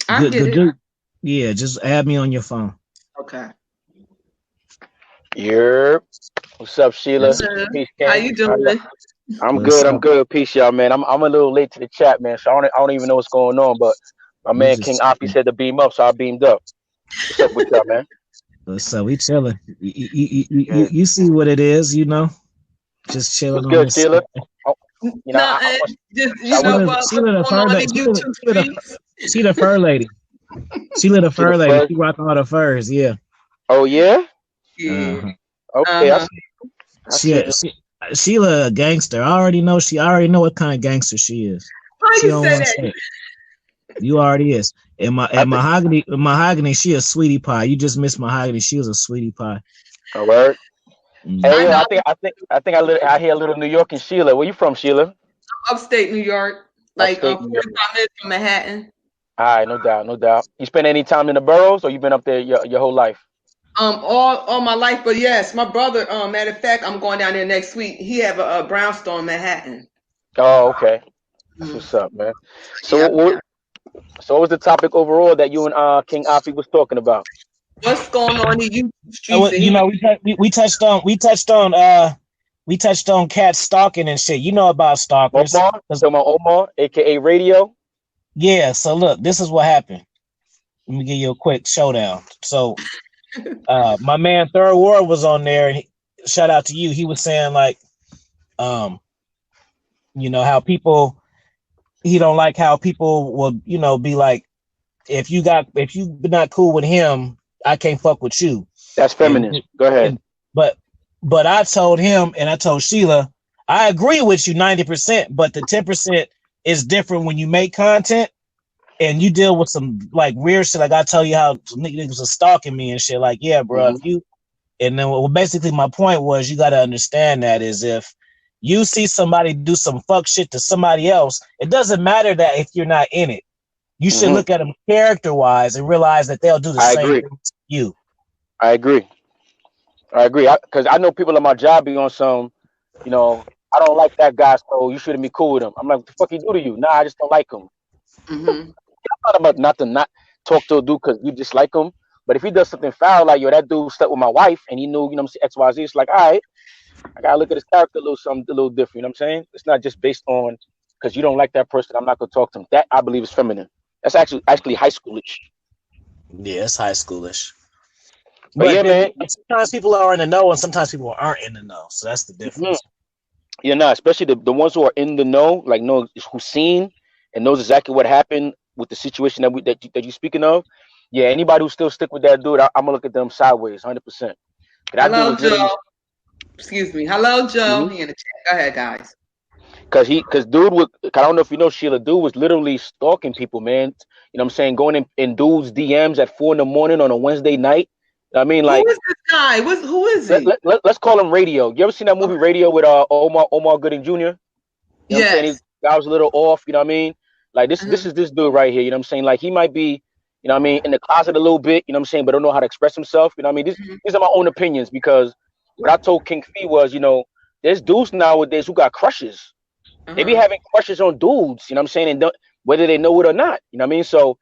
I Good, get good, it. good. Yeah, just add me on your phone. Okay. Yep. What's up, Sheila? Yes. Hello. Peace, How King. you How y'all? doing? I'm What's good. I'm up? good. Peace, y'all, man. I'm a little late to the chat, man. So I don't even know what's going on. But my We man King just Oppie said to beam up, so I beamed up. What's up with y'all, man? what's up? We chilling. Yeah. You see what it is, just chilling What's on good, this. Sheila? Oh, Nothing. Just I want what's Sheila the going fur on lady. in YouTube streets. She the fur lady. Sheila the see the fur lady. first. She rocking all the furs. Yeah. Oh yeah. Yeah. Uh-huh. Okay, Uh-huh. I see you. Sheila a gangster. I already know what kind of gangster she is. How She you don't say want to that? say it. You already is. I And think. mahogany, she a sweetie pie. You just missed mahogany. She was a sweetie pie. All right. Hey, I Hmm. yo, know. I hear a little New York and Sheila. Where you from, Sheila? Upstate New York, like Upstate New York. 45 minutes from Manhattan. All right, no doubt, no doubt. You spend any time in the boroughs, or you been up there your whole life? All my life, but yes, my brother. Matter of fact, I'm going down there next week. He have a brownstone in Manhattan. Oh, okay. That's Mm. what's up, man. So Yeah. what was the topic overall that you and King Afi was talking about? What's going on in YouTube And streets? And he we touched on cats stalking and shit. You know about stalkers. Omar, talking about Omar, aka Radio. Yeah. So look, this is what happened. Let me give you a quick showdown. So my man Third Ward was on there, and shout out to you. He was saying like, um, how people he don't like how people will be like, if you not cool with him, I can't fuck with you. That's And, feminine. Go ahead. and but I told him and I told Sheila, I agree with you 90%, but the 10% is different when you make content and you deal with some like weird shit. Like I tell you how niggas are stalking me and shit. Like, yeah, bro, if Hmm. you and then basically my point was you got to understand that is if you see somebody do some fuck shit to somebody else, it doesn't matter that if you're not in it. You should Hmm. look at them character wise and realize that they'll do the I same agree. thing to you. I agree. I agree. Because I know people at my job be on some, you know, I don't like that guy, so you shouldn't be cool with him. I'm like, what the fuck he do to you? Nah, I just don't like him. hmm It's not about not to not talk to a dude because you dislike him. But if he does something foul, like yo, that dude slept with my wife and he knew, you know, what I'm saying, X, Y, Z. It's like, all right, I gotta look at his character a little something a little different. You know what I'm saying? It's not just based on because you don't like that person. I'm not gonna talk to him. That I believe is feminine. That's actually high schoolish. Yeah, it's high schoolish. But But yeah, then man. sometimes people are in the know and sometimes people aren't in the know. So that's the Mhm. difference. Yeah, nah, especially the ones who are in the know, like know who's seen and knows exactly what happened with the situation that you're speaking of. Yeah, anybody who still stick with that dude, I'm gonna look at them sideways, 100%. That dude Hello, was literally, Joe. Excuse me. Hello, Joe. He in the chat. Go ahead, guys. because dude was, I don't know if you know Sheila, dude was literally stalking people, man. You know what I'm saying? Going in dudes' DMs at 4 in the morning on a Wednesday night. I mean, Who like is this guy? Who is he? let's call him Radio. You ever seen that movie Okay. Radio with Omar Gooding Jr.? You know what I'm saying? He Yes. guy was a little off, you know what I mean? Like this hmm is this dude right here, you know what I'm saying? Like he might be, you know what I mean, in the closet a little bit, you know what I'm saying, but don't know how to express himself. You know what I mean? These are my own opinions because what I told King Fee was, there's dudes nowadays who got crushes. They be Uh-huh. having crushes on dudes, you know what I'm saying, and whether they know it or not, you know what I mean? So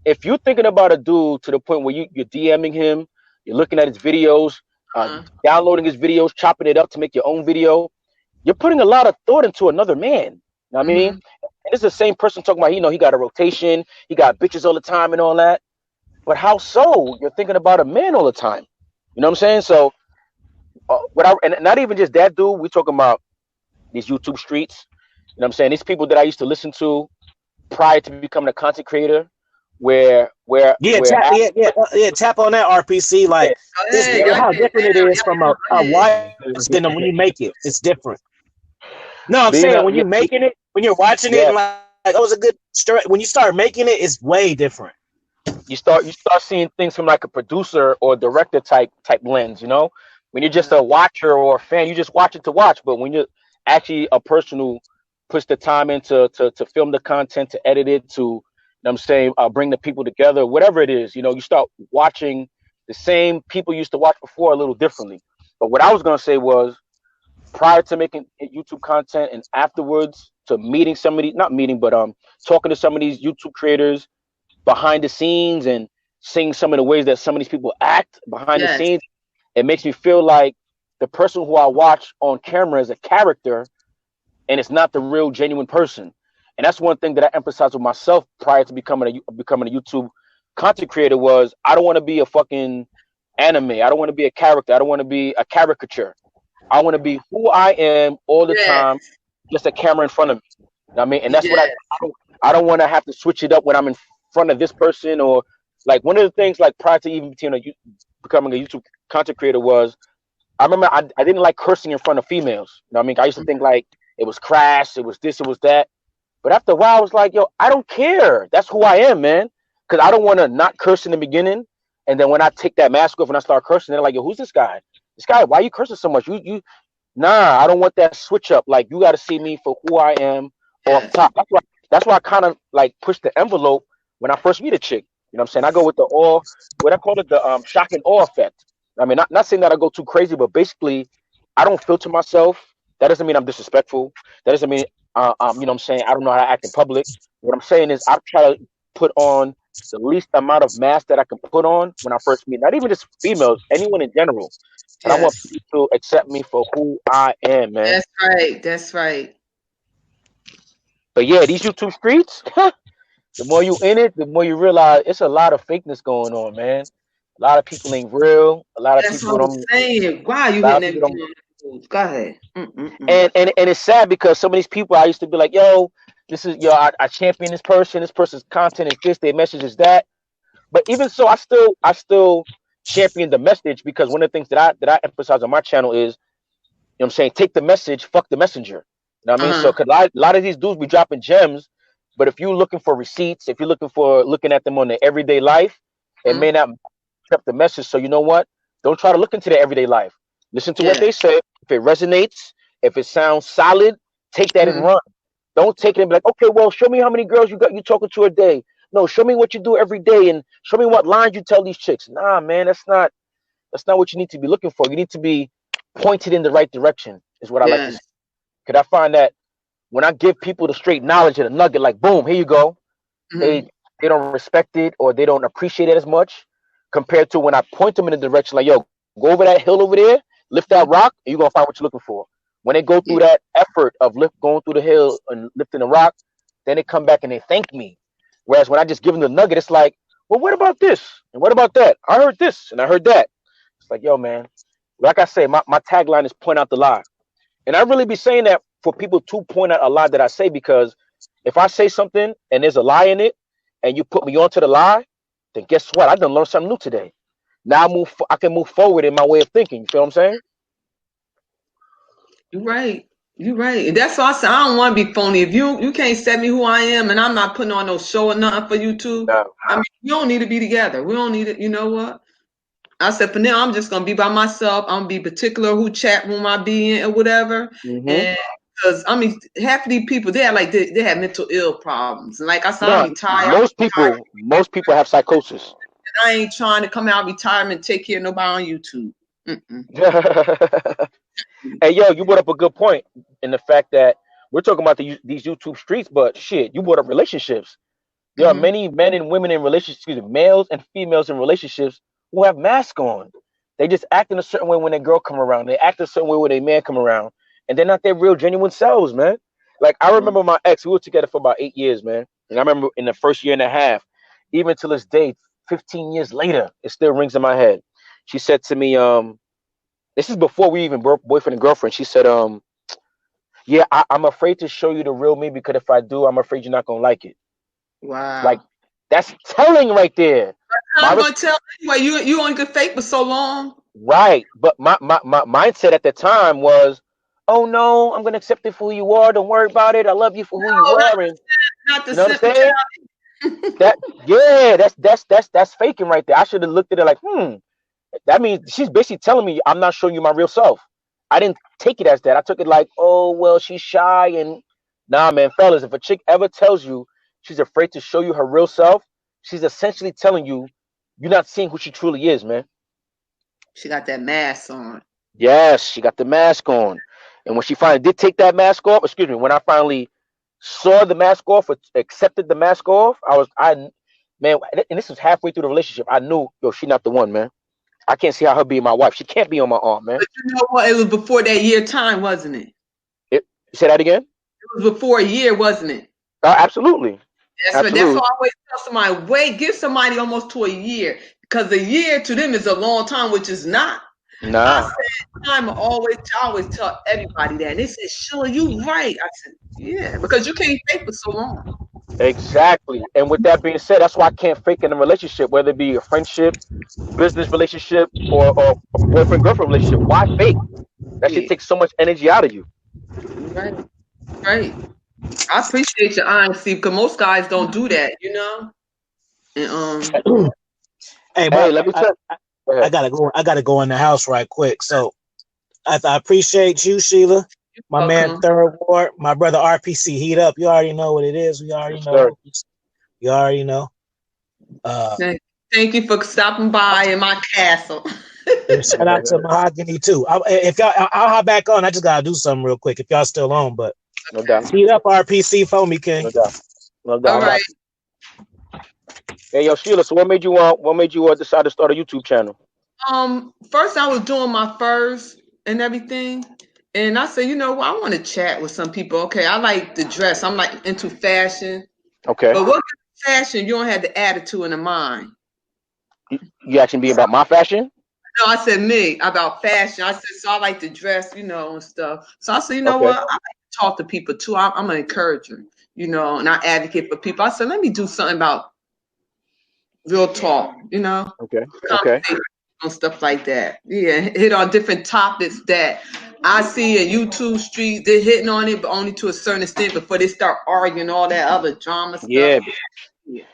if you're thinking about a dude to the point where you're DMing him, you're looking at his videos, Uh-huh. downloading his videos, chopping it up to make your own video, you're putting a lot of thought into another man. You know what I mean? hmm And it's the same person talking about, he got a rotation, he got bitches all the time and all that. But how so? You're thinking about a man all the time. You know what I'm saying? So, and not even just that dude, we talking about these YouTube streets. You know what I'm saying? These people that I used to listen to prior to becoming a content creator, Yeah, where tap on that RPC. yeah, Like Oh, it's hey, y'all how getting different it down. is Y'all from getting a go ahead. wife than when you make it. It's different. No, I'm being saying a when yeah, you're making it, when you're watching it, yeah, and like oh, it's a good story. When you start making it, it's way different. you start seeing things from like a producer or director type lens. When you're just Uh-huh. a watcher or a fan, you just watch it to watch. But when you're actually a person who puts the time into to film the content, to edit it, to what I'm saying, bring the people together, whatever it is, you start watching the same people you used to watch before a little differently. But what I was gonna say was prior to making YouTube content and afterwards to meeting somebody, not meeting, but talking to some of these YouTube creators, behind the scenes and seeing some of the ways that some of these people act behind the Yes. scenes, it makes me feel like the person who I watch on camera is a character and it's not the real genuine person. And that's one thing that I emphasized with myself prior to becoming a YouTube content creator was I don't want to be a fucking anime. I don't want to be a character. I don't want to be a caricature. I want to be who I am all the Yes. time, just a camera in front of me. You know what I mean? And that's what Yes. I don't want to have to switch it up when I'm in front of this person or like one of the things like prior to even becoming a YouTube content creator was I remember I didn't like cursing in front of females. You know what I mean? I used to think like it was crass, it was this, it was that. But after a while, I was like, yo, I don't care. That's who I am, man. Because I don't want to not curse in the beginning. And then when I take that mask off and I start cursing, they're like, yo, who's this guy? This guy, why you cursing so much? Nah, I don't want that switch up. Like, you got to see me for who I am off top. That's why I kind of like push the envelope when I first meet a chick. You know what I'm saying? I go with the awe, what I call it, the shock and awe effect. I mean, not saying that I go too crazy, but basically, I don't filter myself. That doesn't mean I'm disrespectful. That doesn't mean, you know what I'm saying? I don't know how to act in public. What I'm saying is I try to put on the least amount of mask that I can put on when I first meet, not even just females, anyone in general. And I want people to accept me for who I am, man. That's right. That's right. But yeah, these YouTube streets, the more you in it, the more you realize it's a lot of fakeness going on, man. A lot of people ain't real. A lot of That's people what I'm saying. Why are you hitting everything on the news? Go ahead. And it's sad because some of these people I used to be like, yo, this is I champion this person. This person's content is this, their message is that. But even so, I still champion the message because one of the things that I emphasize on my channel is, you know what I'm saying, take the message, fuck the messenger. You know what I mean? So because a lot of these dudes be dropping gems, but if you're looking for receipts, if you're looking at them on their everyday life, it may not accept the message. So you know what? Don't try to look into their everyday life. Listen to what they say. If it resonates, if it sounds solid, take that and run. Don't take it and be like, okay, well, show me how many girls you talking to a day. No, show me what you do every day and show me what lines you tell these chicks. Nah, man, that's not what you need to be looking for. You need to be pointed in the right direction, is what I like to say. Because I find that when I give people the straight knowledge and a nugget, like boom, here you go, they don't respect it or they don't appreciate it as much compared to when I point them in the direction like, yo, go over that hill over there, lift that rock, and you're gonna find what you're looking for. When they go through that effort of going through the hill and lifting the rock, then they come back and they thank me. Whereas when I just give them the nugget, it's like, well, what about this? And what about that? I heard this and I heard that. It's like, yo, man, like I say, my tagline is point out the lie. And I really be saying that for people to point out a lie that I say, because if I say something and there's a lie in it and you put me onto the lie, then guess what? I done learned something new today. Now I can move forward in my way of thinking. You feel what I'm saying? You're right. You're right. That's why I said I don't want to be phony. If you can't set me who I am and I'm not putting on no show or nothing for you two, I mean, we don't need to be together. We don't need it. You know what? I said, for now, I'm just going to be by myself. I'm going to be particular who chat room I be in or whatever. And because, I mean, half of these people, they have mental ill problems. And like I said, I'm retired. Most people have psychosis. And I ain't trying to come out of retirement and take care of nobody on YouTube. Hey, yo, you brought up a good point in the fact that we're talking about these YouTube streets, but shit, you brought up relationships. There are many men and women in relationships, males and females in relationships who have masks on. They just act in a certain way when their girl come around. They act a certain way when their man come around. And they're not their real, genuine selves, man. Like, I remember my ex, we were together for about 8 years, man. And I remember in the first year and a half, even to this day, 15 years later, it still rings in my head. She said to me, this is before we even were boyfriend and girlfriend. She said, yeah, I'm afraid to show you the real me because if I do, I'm afraid you're not going to like it. Wow. Like, that's telling right there. I'm going to tell anyway, you only could fake for so long. Right. But my mindset at the time was, oh, no, I'm going to accept it for who you are. Don't worry about it. I love you for who you are. And, not the you know what I'm saying? That's faking right there. I should have looked at it like, that means she's basically telling me I'm not showing you my real self. I didn't take it as that. I took it like, oh, well, she's shy. And nah, man, fellas, if a chick ever tells you she's afraid to show you her real self, she's essentially telling you you're not seeing who she truly is, man. She got that mask on. Yes, she got the mask on. And when she finally did take that mask off, when I finally saw the mask off or accepted the mask off, man, and this was halfway through the relationship. I knew, yo, she not the one, man. I can't see how her being my wife. She can't be on my arm, man. But you know what? It was before that year time, wasn't it? Say that again? It was before a year, wasn't it? Absolutely. That's why I always tell somebody, give somebody almost to a year, because a year to them is a long time, which is not. Nah. I said, I always tell everybody that. And they said, Sheila, you right. I said, yeah, because you can't fake for so long. Exactly. And with that being said, that's why I can't fake in a relationship, whether it be a friendship, business relationship, or a boyfriend-girlfriend relationship. Why fake? That shit takes so much energy out of you. Right. Right. I appreciate your honesty, because most guys don't do that, you know? And, hey, let me tell you. I gotta go in the house right quick. So I appreciate you, Sheila. My man, Third Ward, my brother RPC, heat up. You already know what it is. We already know. Sure. You already know. Thank you for stopping by in my castle. Shout out to Mahogany too. I'll hop back on. I just gotta do something real quick if y'all still on. But no doubt. Heat up RPC for me, King. No doubt. No doubt. All right. Hey, yo, Sheila. So what made you decide to start a YouTube channel? First I was doing my first and everything. And I said, you know, I want to chat with some people. Okay, I like the dress. I'm like into fashion. Okay. But what fashion? You don't have the attitude in the mind. You asking me about my fashion? No, I said me about fashion. I said, so I like to dress, you know, and stuff. So I said, you know what? I like to talk to people too. I'm an encourager, you know, and I advocate for people. I said, let me do something about real talk, you know. Okay. On stuff like that. Yeah, hit on different topics that I see in YouTube street. They're hitting on it, but only to a certain extent before they start arguing all that other drama stuff. Yeah.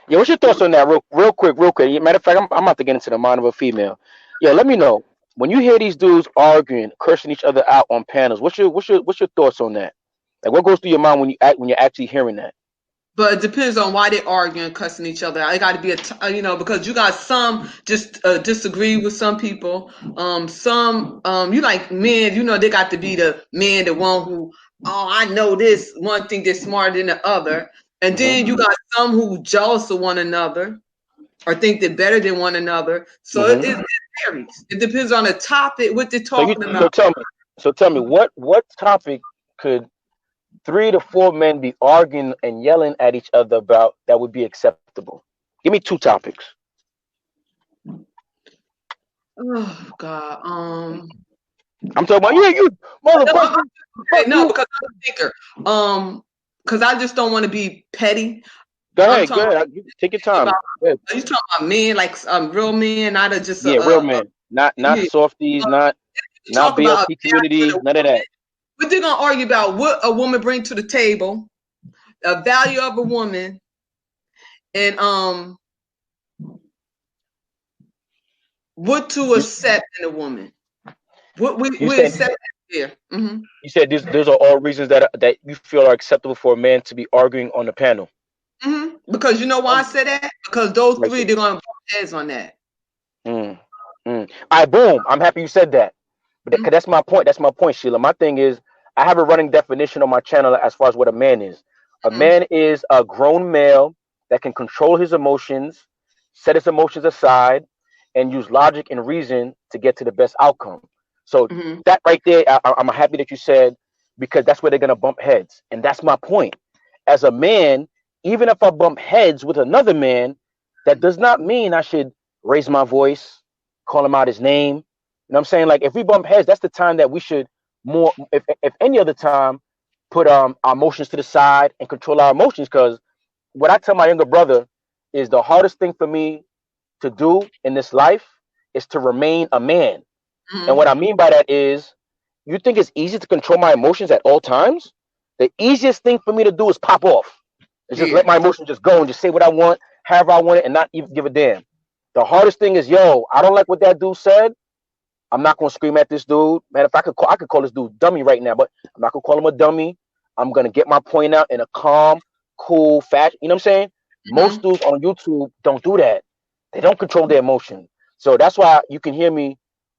What's your thoughts on that? Real quick. Matter of fact, I'm about to get into the mind of a female. Yeah, let me know when you hear these dudes arguing, cursing each other out on panels. What's your thoughts on that? Like, what goes through your mind when you're actually hearing that? But it depends on why they're arguing, cussing each other. I got to be you know, because you got some just disagree with some people. Some you like men, you know, they got to be the man, the one who, oh, I know this one thing that's smarter than the other. And then you got some who jealous of one another or think they're better than one another. So it varies. It depends on the topic, what they're talking about. So tell me, what topic could 3 to 4 men be arguing and yelling at each other about that would be acceptable? Give me 2 topics. Oh God. I'm talking about you motherfucker. No, because I'm a thinker. Because I just don't want to be petty. Go ahead. Take your time. You talking about men, like real men, not just real men, not softies, not BLT community, none of that. But they're gonna argue about what a woman brings to the table, the value of a woman, and what to accept in a woman. What we accept here. Mm-hmm. You said these are all reasons that you feel are acceptable for a man to be arguing on the panel. Mm-hmm. Because you know why I said that? Because those 3, they're gonna bump heads on that. All right, boom. I'm happy you said that. But that's my point. That's my point, Sheila. My thing is, I have a running definition on my channel as far as what a man is. A man is a grown male that can control his emotions, set his emotions aside, and use logic and reason to get to the best outcome. So that right there, I'm happy that you said, because that's where they're going to bump heads. And that's my point. As a man, even if I bump heads with another man, that does not mean I should raise my voice, call him out his name. You know what I'm saying? Like, if we bump heads, that's the time that we should more, if any other time, put our emotions to the side and control our emotions. Because what I tell my younger brother is the hardest thing for me to do in this life is to remain a man. And what I mean by that is, you think it's easy to control my emotions at all times? The easiest thing for me to do is pop off. It's just let my emotions just go and just say what I want, however I want it, and not even give a damn. The hardest thing is, I don't like what that dude said. I'm not gonna scream at this dude. Man, if I could call this dude dummy right now, but I'm not gonna call him a dummy. I'm gonna get my point out in a calm, cool fashion. You know what I'm saying? Most dudes on YouTube don't do that. They don't control their emotion. So that's why you can hear me.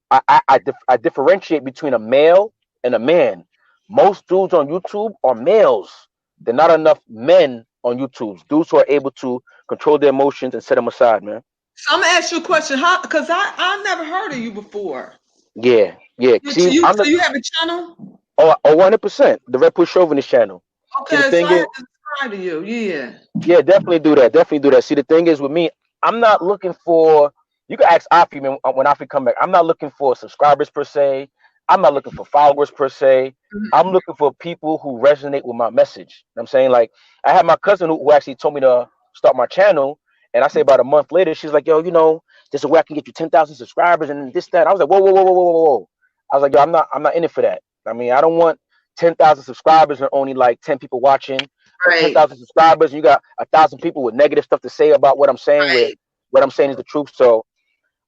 I differentiate between a male and a man. Most dudes on YouTube are males. There are not enough men on YouTube. Dudes who are able to control their emotions, and set them aside, man. So I'm gonna ask you a question. How? Because I never heard of you before. Yeah. So See, you have a channel? 100%. The Red Push Chauvinist channel. See, the Okay, so thing I is, have to subscribe to you. Yeah. yeah, definitely do that. Definitely do that. See, the thing is with me, I'm not looking for. You can ask Afi when Afi come back. I'm not looking for subscribers per se. I'm not looking for followers per se. I'm looking for people who resonate with my message. You know what I'm saying, like, I had my cousin who actually told me to start my channel, and I say about a month later, she's like, "Yo, there's a way I can get you 10,000 subscribers and this that." I was like, "Whoa, whoa, whoa, whoa, whoa, whoa, whoa!" I was like, "Yo, I'm not in it for that. I mean, I don't want 10,000 subscribers and only like 10 people watching." Or Right. 10,000 subscribers, and you got 1,000 people with negative stuff to say about what I'm saying, where what I'm saying is the truth. So,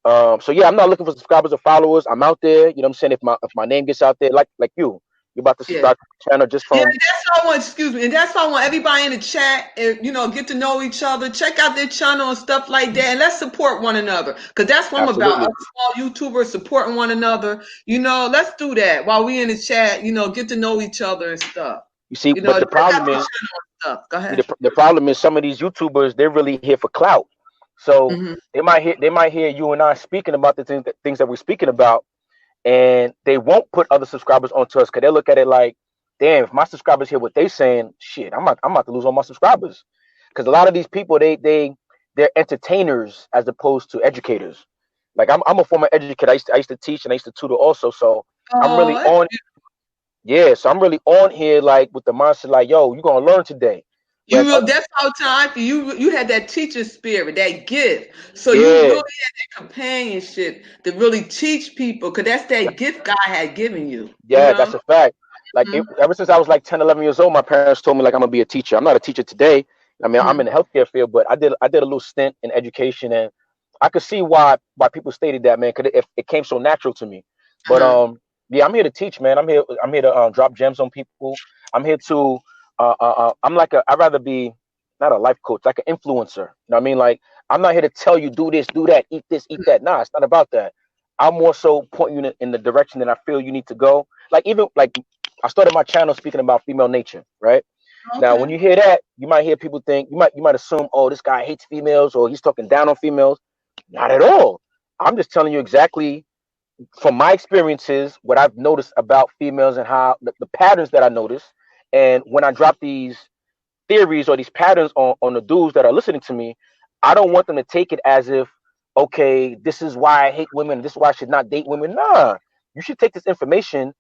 yeah, I'm not looking for subscribers or followers. I'm out there. You know what I'm saying? If my name gets out there, like you're about to subscribe to the channel just from. Yeah, that's why I want. Excuse me, and that's why I want everybody in the chat, and get to know each other. Check out their channel and stuff like that, and let's support one another. Because that's what I'm about. Us small YouTubers supporting one another. Let's do that while we in the chat. Get to know each other and stuff. You see, but the problem is, Go ahead. The problem is some of these YouTubers, they're really here for clout. So they might hear you and I speaking about the things that we're speaking about, and they won't put other subscribers onto us because they look at it like, damn, if my subscribers hear what they saying, shit, I'm about to lose all my subscribers. Because a lot of these people, they're entertainers as opposed to educators. Like I'm a former educator. I used to teach and I used to tutor also. So I'm really on. Yeah, so I'm really on here like with the mindset like, yo, you're gonna learn today. That's how time for you. You had that teacher spirit, that gift. So you really had that companionship to really teach people, because that's that gift God had given you. Yeah, that's a fact. Like ever since I was like 10, 11 years old, my parents told me like I'm gonna be a teacher. I'm not a teacher today. I mean, I'm in the healthcare field, but I did a little stint in education, and I could see why people stated that, man, because it came so natural to me. But yeah, I'm here to teach, man. I'm here to drop gems on people. I'm here to I'd rather be not a life coach, like an influencer. You know what I mean? Like, I'm not here to tell you do this, do that, eat this, eat that. Nah, it's not about that. I'm more so pointing you in the direction that I feel you need to go. Like, even like I started my channel speaking about female nature, right? Okay. Now, when you hear that, you might hear people think, you might assume, oh, this guy hates females or he's talking down on females. Not at all. I'm just telling you exactly from my experiences what I've noticed about females and how the patterns that I notice. And when I drop these theories or these patterns on the dudes that are listening to me, I don't want them to take it as if, okay, this is why I hate women, this is why I should not date women. Nah, you should take this information,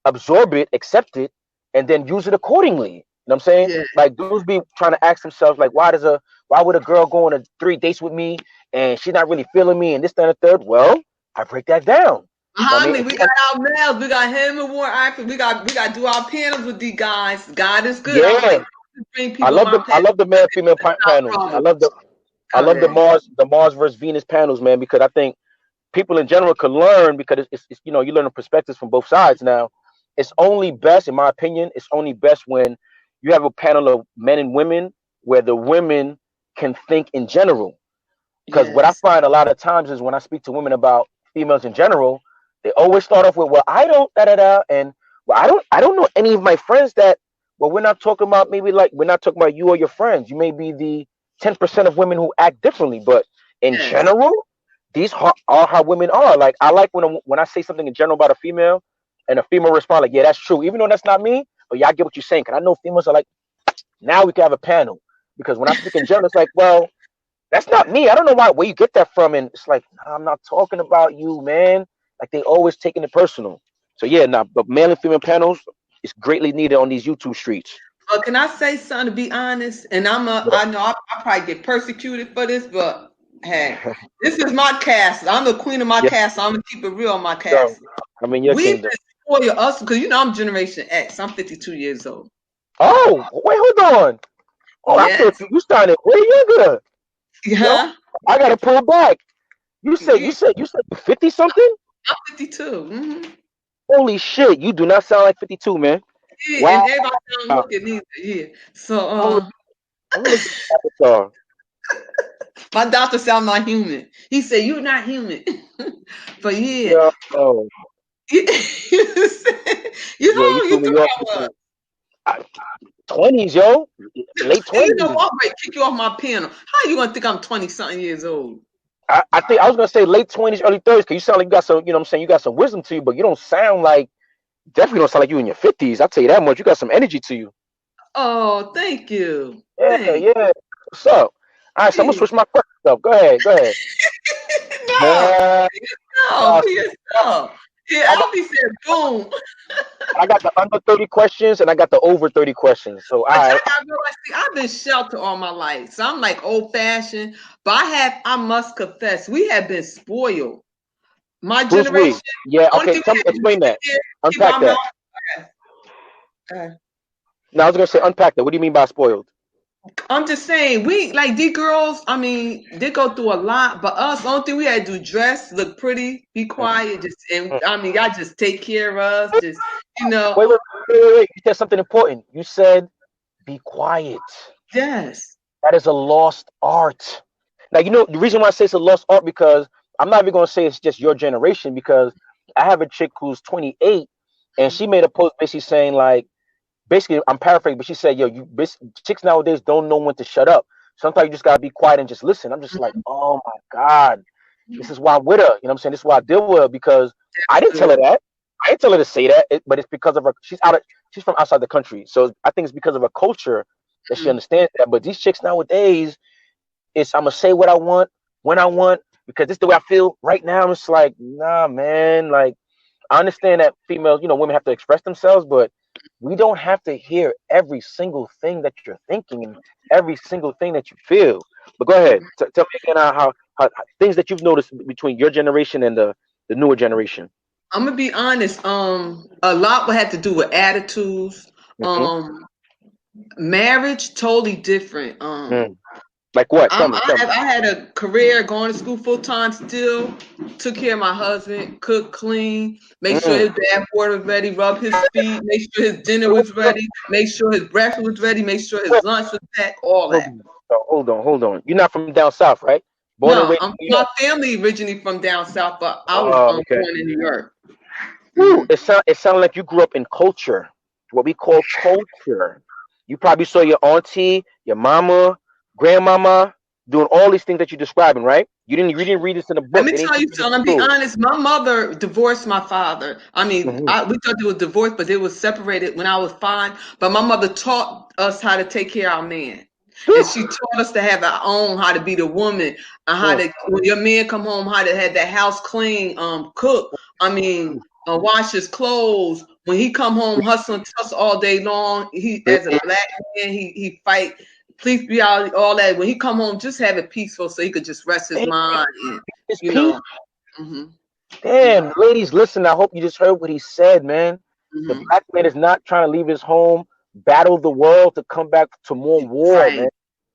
absorb it, accept it, and then use it accordingly. You know what I'm saying? Yeah. Like, dudes be trying to ask themselves, like, why would a girl go on 3 dates with me and she's not really feeling me and this, that, and the third? Well, I break that down. Honey, we got our males, we got him and Warren Ivory, we got to do our panels with these guys. God is good. Yeah. I love the male female panels. I love the Mars versus Venus panels, man, because I think people in general could learn, because it's you learn perspectives from both sides. Now, it's only best, in my opinion, it's only best when you have a panel of men and women where the women can think in general. Because what I find a lot of times is when I speak to women about females in general, they always start off with, well, I don't and well, I don't know any of my friends that. Well, we're not talking about we're not talking about you or your friends. You may be the 10% of women who act differently, but in general, these are how women are. Like, I like when I say something in general about a female, and a female respond like, yeah, that's true, even though that's not me. But yeah, I get what you're saying, because I know females are like, now we can have a panel, because when I speak in general, it's like, well, that's not me. I don't know where you get that from, and it's like, nah, I'm not talking about you, man. Like, they always taking it personal. So yeah, but male and female panels, it's greatly needed on these YouTube streets. Well, can I say something, to be honest? And I know I probably get persecuted for this, but hey, this is my cast. I'm the queen of my cast. So I'm gonna keep it real on my cast. I mean, we spoil us, because I'm Generation X. I'm 52 years old. Oh, wait, hold on. Oh, I thought you started way younger. Yeah. I gotta pull back. You said 50 something? I'm 52. Mm-hmm. Holy shit, you do not sound like 52, man. Yeah, wow. And everybody don't look at me. Yeah. So I'm looking my doctor said I'm not human. He said, you're not human. But yeah. No. You know, 20s, yo. Late 20s. You know, I'm ready to kick you off my piano. How you gonna think I'm 20-something years old? I think I was gonna say late 20s, early 30s, because you sound like you got some, you know what I'm saying, you got some wisdom to you, but you don't sound like, definitely don't sound like you in your 50s. I'll tell you that much. You got some energy to you. Oh, thank you. Yeah, yeah. What's up? All right, so I'm gonna switch my question up. Go ahead. No, be yourself. Yeah, Albie said boom. I got the under 30 questions and I got the over 30 questions. So I've been sheltered all my life. So I'm like old fashioned. But I must confess, we have been spoiled. My generation. Yeah, okay. Explain that. Unpack that. Now I was gonna say unpack that. What do you mean by spoiled? I'm just saying, we like these girls, I mean, they go through a lot, but us, the only thing we had to do, dress, look pretty, be quiet, I mean, y'all just take care of us, just, you know. Wait. You said something important. You said be quiet. Yes. That is a lost art. Now, you know, the reason why I say it's a lost art, because I'm not even going to say it's just your generation, because I have a chick who's 28 and she made a post basically saying, like, basically, I'm paraphrasing, but she said, yo, chicks nowadays don't know when to shut up. Sometimes you just got to be quiet and just listen. I'm just like, oh my God, this is why I'm with her. You know what I'm saying? This is why I deal with her, because I didn't tell her that. I didn't tell her to say that, but it's because of her. She's from outside the country. So I think it's because of her culture that she understands that. But these chicks nowadays, I'm going to say what I want, when I want, because this is the way I feel right now. It's like, nah, man. Like, I understand that females, you know, women have to express themselves, but we don't have to hear every single thing that you're thinking and every single thing that you feel. But go ahead. Tell me again how things that you've noticed between your generation and the newer generation. I'm gonna be honest. A lot will have to do with attitudes. Marriage, totally different. Like what? I had a career, going to school full time, still took care of my husband, cook, clean, make sure his bath water was ready, rub his feet, make sure his dinner was ready, make sure his breakfast was ready, make sure his lunch was packed, all that. Hold on. You're not from down south, right? No, my family originally from down south, but I was born in New York. It sounded like you grew up in culture, what we call culture. You probably saw your auntie, your mama, grandmama doing all these things that you're describing, right? You didn't read this in a book. Let me tell you something. I'll be honest. My mother divorced my father. I mean, we thought it was divorced, but they was separated when I was 5. But my mother taught us how to take care of our man. And she taught us to have our own, how to be the woman, and how to, when your man come home, how to have that house clean, cook. I mean, wash his clothes. When he come home, hustling, tussle all day long. He, as a black man, he fight. Police be out, all that. When he come home, just have it peaceful so he could just rest his mind. And, you know. Damn, ladies, listen. I hope you just heard what he said, man. The black man is not trying to leave his home, battle the world to come back to more war, man.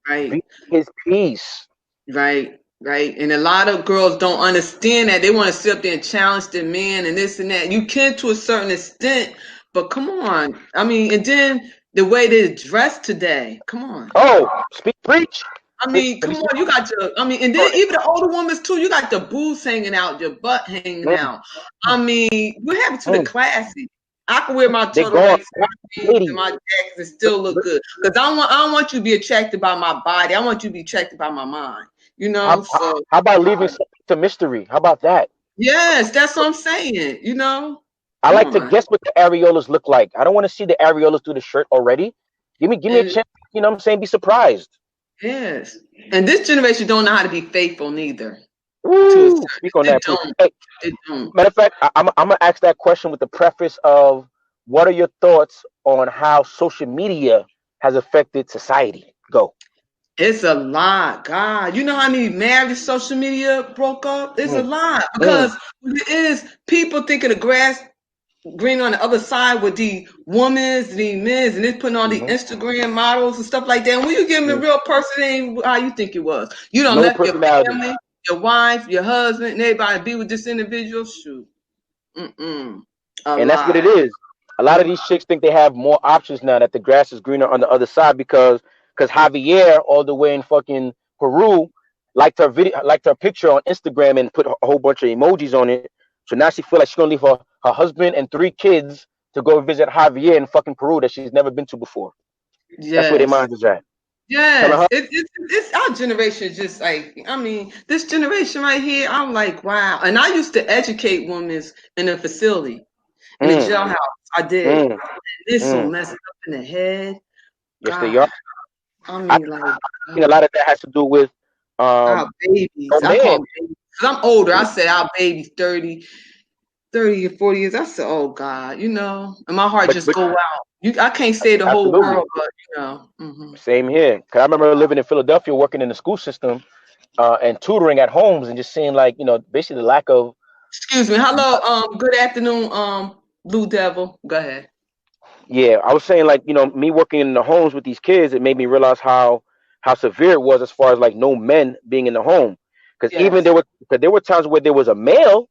Right. Be his peace. Right. And a lot of girls don't understand that. They want to sit up there and challenge the man and this and that. You can to a certain extent, but come on. I mean, and then the way they dress today. Come on. Oh, preach. I mean, come on. You got your. I mean, and then even the older women too. You got the boobs hanging out, your butt hanging out. I mean, what happened to the classy? I can wear my turtlenecks and my jackets and still look good. Because I don't want you to be attracted by my body. I want you to be attracted by my mind. You know. How about leaving something to mystery? How about that? Yes, that's what I'm saying. You know. I like to guess what the areolas look like. I don't want to see the areolas through the shirt already. Give me a chance. You know what I'm saying? Be surprised. Yes. And this generation don't know how to be faithful neither. Ooh, speak on that. Hey, matter of fact, I'm gonna ask that question with the preface of, what are your thoughts on how social media has affected society? Go. It's a lot, God. You know how many marriages social media broke up? It's a lot, because it is people thinking the grass green on the other side with the women's, the men's, and they're putting on the Instagram models and stuff like that. And when you give them a real person, it ain't how you think it was. You don't let your family, your wife, your husband, and everybody be with this individual. Shoot. And that's what it is. A lot of these chicks think they have more options now, that the grass is greener on the other side, because Javier, all the way in fucking Peru, liked her picture on Instagram and put a whole bunch of emojis on it. So now she feel like she's gonna leave her husband and 3 kids to go visit Javier in fucking Peru that she's never been to before. That's where their mind is at. Yes, it's our generation is just like, I mean, this generation right here, I'm like, wow. And I used to educate women in a facility, in a jailhouse. I did. They're so messed up in the head. Yes, they are. I mean, like, I think a lot of that has to do with our babies. I call them babies. Cause I'm older. I said our babies 30 or 40 years. I said, oh God, you know, and my heart just go out. I can't say the whole world, but you know. Same here. Cause I remember living in Philadelphia, working in the school system, and tutoring at homes, and just seeing like, you know, basically the lack of. Excuse me. Hello. Good afternoon. Blue Devil. Go ahead. Yeah, I was saying, like, you know, me working in the homes with these kids, it made me realize how severe it was as far as like no men being in the home. Because even there were times where there was a male.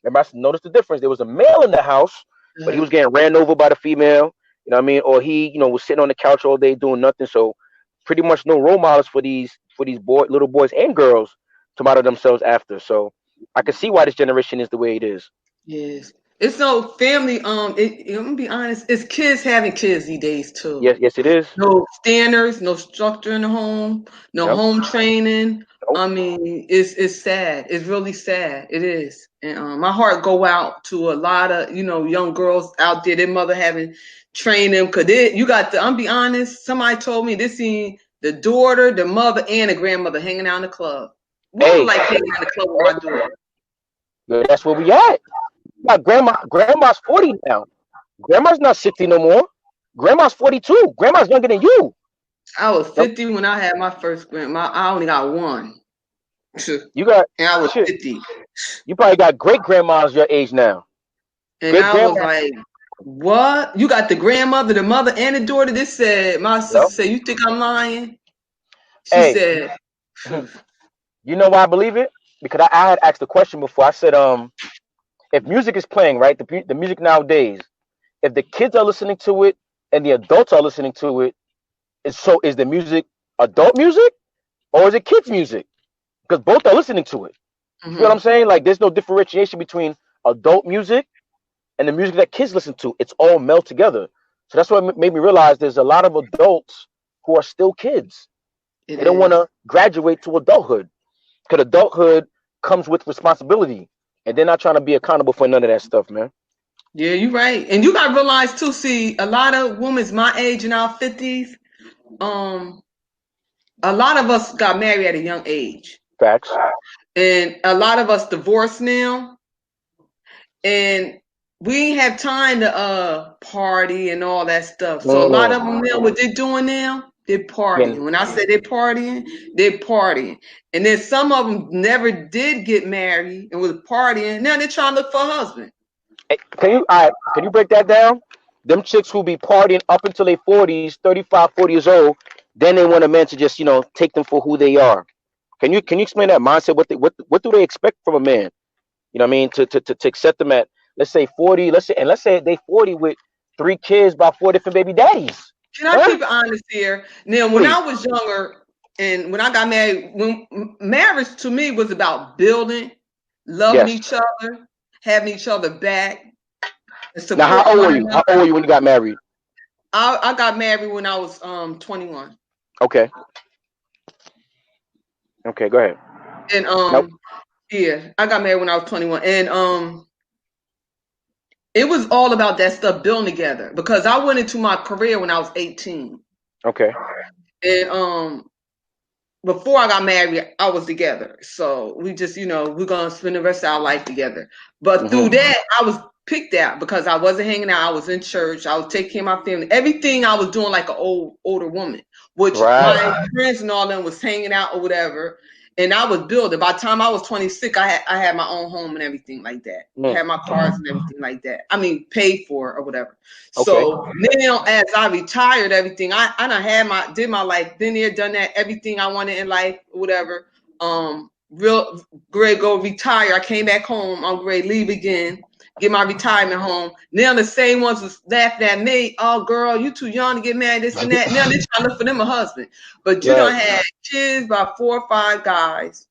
Remember, I noticed the difference. There was a male in the house, but he was getting ran over by the female. You know what I mean? Or he, you know, was sitting on the couch all day doing nothing. So pretty much no role models for these little boys and girls to model themselves after. So I can see why this generation is the way it is. Yes. It's no family. I'm gonna be honest. It's kids having kids these days too. Yes, it is. No standards, no structure in the home, no home training. I mean, it's sad. It's really sad. It is. And my heart go out to a lot of, you know, young girls out there. Their mother having trained them. Cause I'm be honest. Somebody told me they seen the daughter, the mother, and the grandmother hanging out in the club. What like hanging out in the club with my daughter? Yeah, that's where we at. Grandma's 40 now. Grandma's not 60 no more. Grandma's 42. Grandma's younger than you. I was 50 when I had my first grandma. I only got one. You got, and I was 50. You probably got great grandmas your age now. And I was like, what? You got the grandmother, the mother, and the daughter? This said, my sister said, you think I'm lying? She said, you know why I believe it? Because I had asked the question before. I said, if music is playing, right, the music nowadays, if the kids are listening to it and the adults are listening to it, is the music adult music or is it kids music? Because both are listening to it. You feel what I'm saying? Like, there's no differentiation between adult music and the music that kids listen to. It's all meld together. So that's what made me realize there's a lot of adults who are still kids. They don't want to graduate to adulthood because adulthood comes with responsibility. And they're not trying to be accountable for none of that stuff, man. Yeah, you're right. And you got to realize, too, see, a lot of women my age in our 50s, a lot of us got married at a young age. Facts. And a lot of us divorced now. And we ain't have time to party and all that stuff. So a lot of them now, what they're doing now, they're partying. When I say they're partying. And then some of them never did get married and was partying. Now they're trying to look for a husband. Can you break that down? Them chicks who be partying up until their 40s, 35, 40 years old, then they want a man to just, you know, take them for who they are. Can you explain that mindset? What do they expect from a man? You know what I mean? To accept them at, let's say 40, let's say they 40 with 3 kids by 4 different baby daddies. Can I keep it honest here? Now, when I was younger and when I got married, when marriage to me was about building, loving each other, having each other back. Now, how old were you? How old were you when you got married? I got married when I was 21. Okay. Okay, go ahead. And yeah, I got married when I was 21. And it was all about that stuff, building together, because I went into my career when I was 18. Okay. And before I got married, I was together. So we just, you know, we're going to spend the rest of our life together. But through that, I was picked out because I wasn't hanging out. I was in church. I was taking care of my family. Everything I was doing like an older woman, which my friends and all them was hanging out or whatever. And I was building. By the time I was 26, I had my own home and everything like that. I had my cars and everything like that. I mean, paid for or whatever. Okay. So now, as I retired, everything I did my life, been there, done that, everything I wanted in life, whatever. Real great, go retire. I came back home. I'm great, leave again, get my retirement home. Now the same ones was laughing at me. Oh, girl, you too young to get married, this and that. Now they're trying to look for them a husband. But you don't have kids by 4 or 5 guys.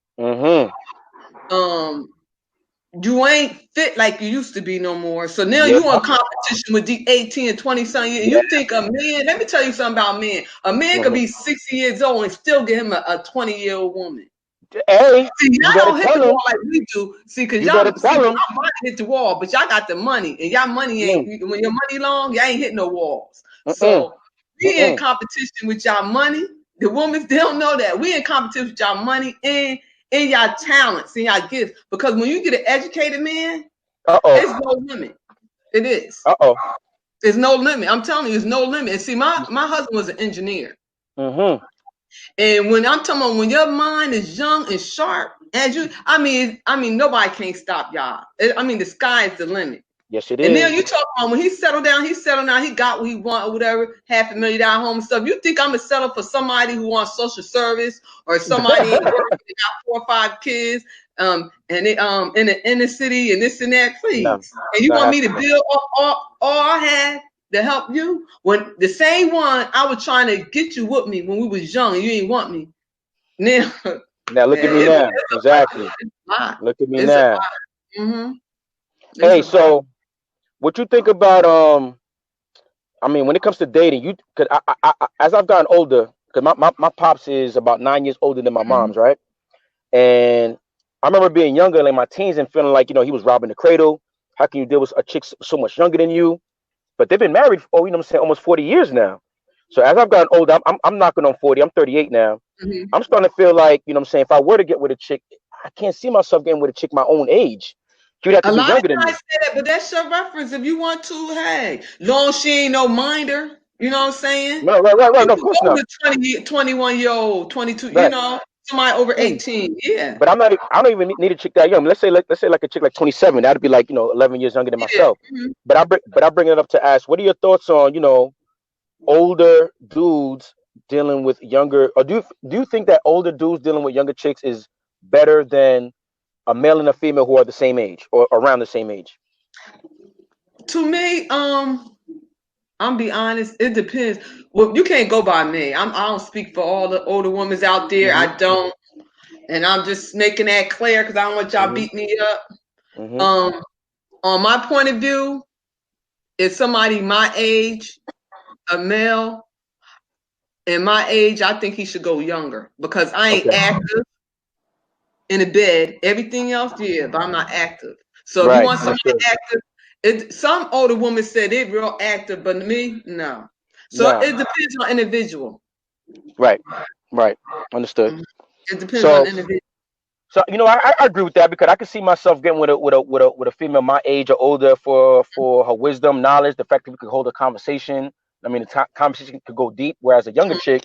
you ain't fit like you used to be no more. So now you in competition with the 18 and 20 something years. You think a man, let me tell you something about men. A man could be 60 years old and still get him a 20-year-old woman. Hey, see, y'all don't hit the wall like we do. See, because y'all might hit the wall, but y'all got the money. And y'all money ain't, when your money long, y'all ain't hitting no walls. So we in competition with y'all money. The women, they don't know that. We in competition with y'all money and y'all talents and y'all gifts. Because when you get an educated man, there's no limit. It is. There's no limit. I'm telling you, there's no limit. And see, my husband was an engineer. And when I'm talking about when your mind is young and sharp, as you, I mean, nobody can't stop y'all. I mean, the sky is the limit. Yes, it is. And then you talk about when he settled down, he got what he want or whatever, $500,000 home and stuff. You think I'm gonna settle for somebody who wants social service or somebody ain't working, got 4 or 5 kids, and they in the inner city and this and that, please. And you want me to build all I had to help you? When the same one I was trying to get you with me when we was young and you ain't want me. Now look at me now. Exactly. Look at me now. Hey, so what you think about I mean, when it comes to dating, you could I as I've gotten older, because my pops is about 9 years older than my mom's, right? And I remember being younger, like my teens, and feeling like, he was robbing the cradle. How can you deal with a chick so much younger than you? But they've been married for, almost 40 years now. So as I've gotten older, I'm knocking on 40. I'm 38 now. I'm starting to feel like, if I were to get with a chick, I can't see myself getting with a chick my own age. You'd have to be younger than me. Say that, but that's your reference. If you want to, hey, long as she ain't no minder, you know what I'm saying? No, right. No, of course not. 21-year-old, 22, somebody over 18, yeah. But I don't even need a chick that young. Let's say like a chick like 27. That'd be like 11 years younger than myself. But I bring it up to ask, what are your thoughts on older dudes dealing with younger, or do you think that older dudes dealing with younger chicks is better than a male and a female who are the same age or around the same age? To me, I'm be honest, it depends. Well, you can't go by me. I don't speak for all the older women out there. I don't, and I'm just making that clear because I don't want y'all beat me up. On my point of view, if somebody my age, a male, in my age, I think he should go younger because I ain't active in the bed. Everything else, yeah, but I'm not active. So if you want somebody active, some older women say they're real active, but me, no. So it depends on individual. Right. Understood. It depends on individual. So I agree with that because I can see myself getting with a female my age or older for her wisdom, knowledge, the fact that we could hold a conversation. I mean, the conversation could go deep. Whereas a younger chick,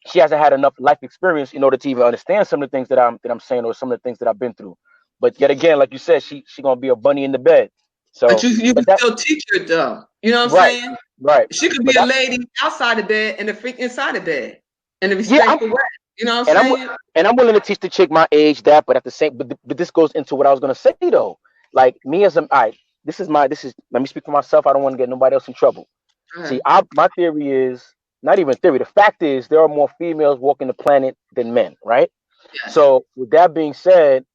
she hasn't had enough life experience in order to even understand some of the things that I'm saying or some of the things that I've been through. But yet again, like you said, she gonna be a bunny in the bed. So, but you can still teach her though. You know what I'm saying? Right. She could be a lady outside the bed and a freak inside the bed, in a respectful way. You know what I'm saying? And I'm willing to teach the chick my age that, but at the same, but this goes into what I was gonna say though. Like me as let me speak for myself. I don't want to get nobody else in trouble. See, my theory is not even theory. The fact is there are more females walking the planet than men, right? Yes. So with that being said,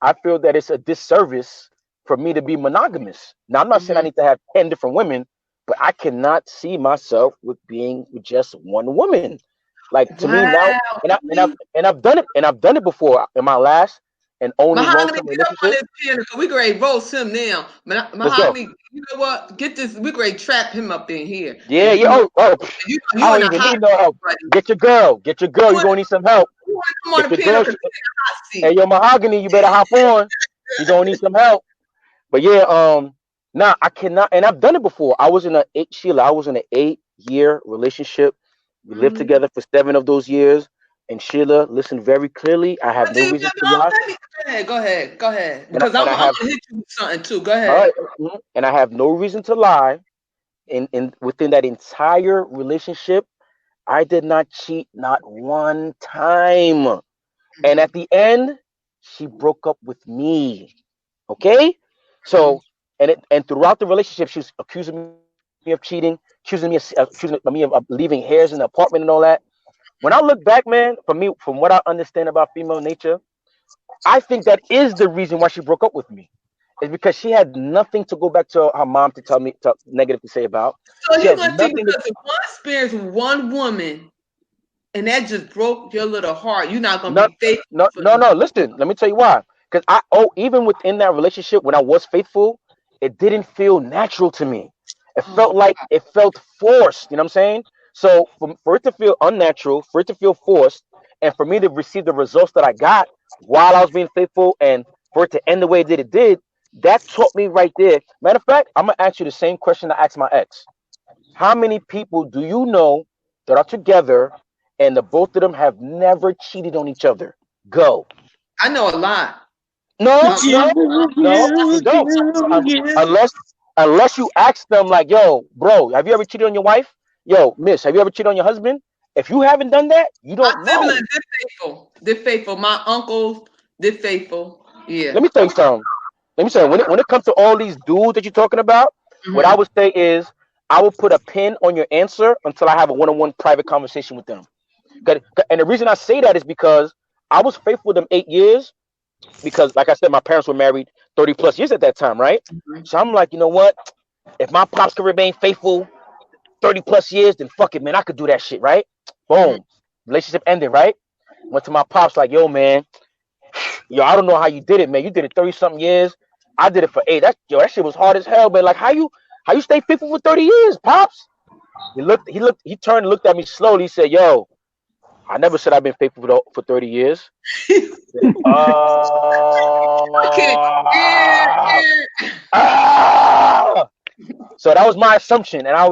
I feel that it's a disservice for me to be monogamous. Now I'm not saying I need to have 10 different women, but I cannot see myself with being with just one woman. Like to me now, and I've done it before in my last and only long-term relationship. We grade roast him now. Mahogany, you know what? Get this. We grade trap him up in here. Yeah. I don't even need no help. Get your girl. You gonna need some help. Hey, yo, Mahogany, you better hop on. You gonna need some help. But yeah, I cannot, and I've done it before. I was in an 8-year relationship. We lived together for 7 of those years. And Sheila, listen very clearly. I have no reason to lie. Go ahead. Because I'm gonna hit you with something too. Go ahead. All right. And I have no reason to lie. In within that entire relationship, I did not cheat not one time. And at the end, she broke up with me. Okay? So and throughout the relationship, she was accusing me of cheating, accusing me of leaving hairs in the apartment and all that. When I look back, man, from what I understand about female nature, I think that is the reason why she broke up with me. is because she had nothing to go back to her mom to tell me to negative to say about. So She you're has gonna think nothing because of one experience with one woman, and that just broke your little heart. You're not gonna No, be faithful no, for no, no. Listen, let me tell you why. Because even within that relationship, when I was faithful, it didn't feel natural to me. It oh, felt like it felt forced. You know what I'm saying? So for it to feel unnatural, for it to feel forced, and for me to receive the results that I got while I was being faithful, and for it to end the way it did, that taught me right there. Matter of fact, I'm gonna ask you the same question I asked my ex. How many people do you know that are together and the both of them have never cheated on each other? Go. I know a lot. No, Um, no, no, you don't. Unless you ask them like, yo, bro, have you ever cheated on your wife? Yo, miss, have you ever cheated on your husband? If you haven't done that, you my don't siblings, know. they're faithful. They're faithful. My uncles, they're faithful. Yeah. Let me tell you something. Let me say when it comes to all these dudes that you're talking about, what I Hmm. would say is I will put a pin on your answer until I have a one-on-one private conversation with them. 'And the reason I say that is because I was faithful with them 8 years because, like I said, my parents were married 30 plus years at that time, right? So I'm like, you know what? If my pops could remain faithful 30 plus years, then fuck it, man. I could do that shit, right? Hmm. Boom. Relationship ended, right? Went to my pops, like, yo, man, yo, I don't know how you did it, man. You did it 30 something years. I did it for 8. That shit was hard as hell, man. Like, how you stay faithful for 30 years, pops? He turned and looked at me slowly. He said, yo, I never said I've been faithful for 30 years. Okay. Yeah, Oh, yeah. ah! So that was my assumption, and I've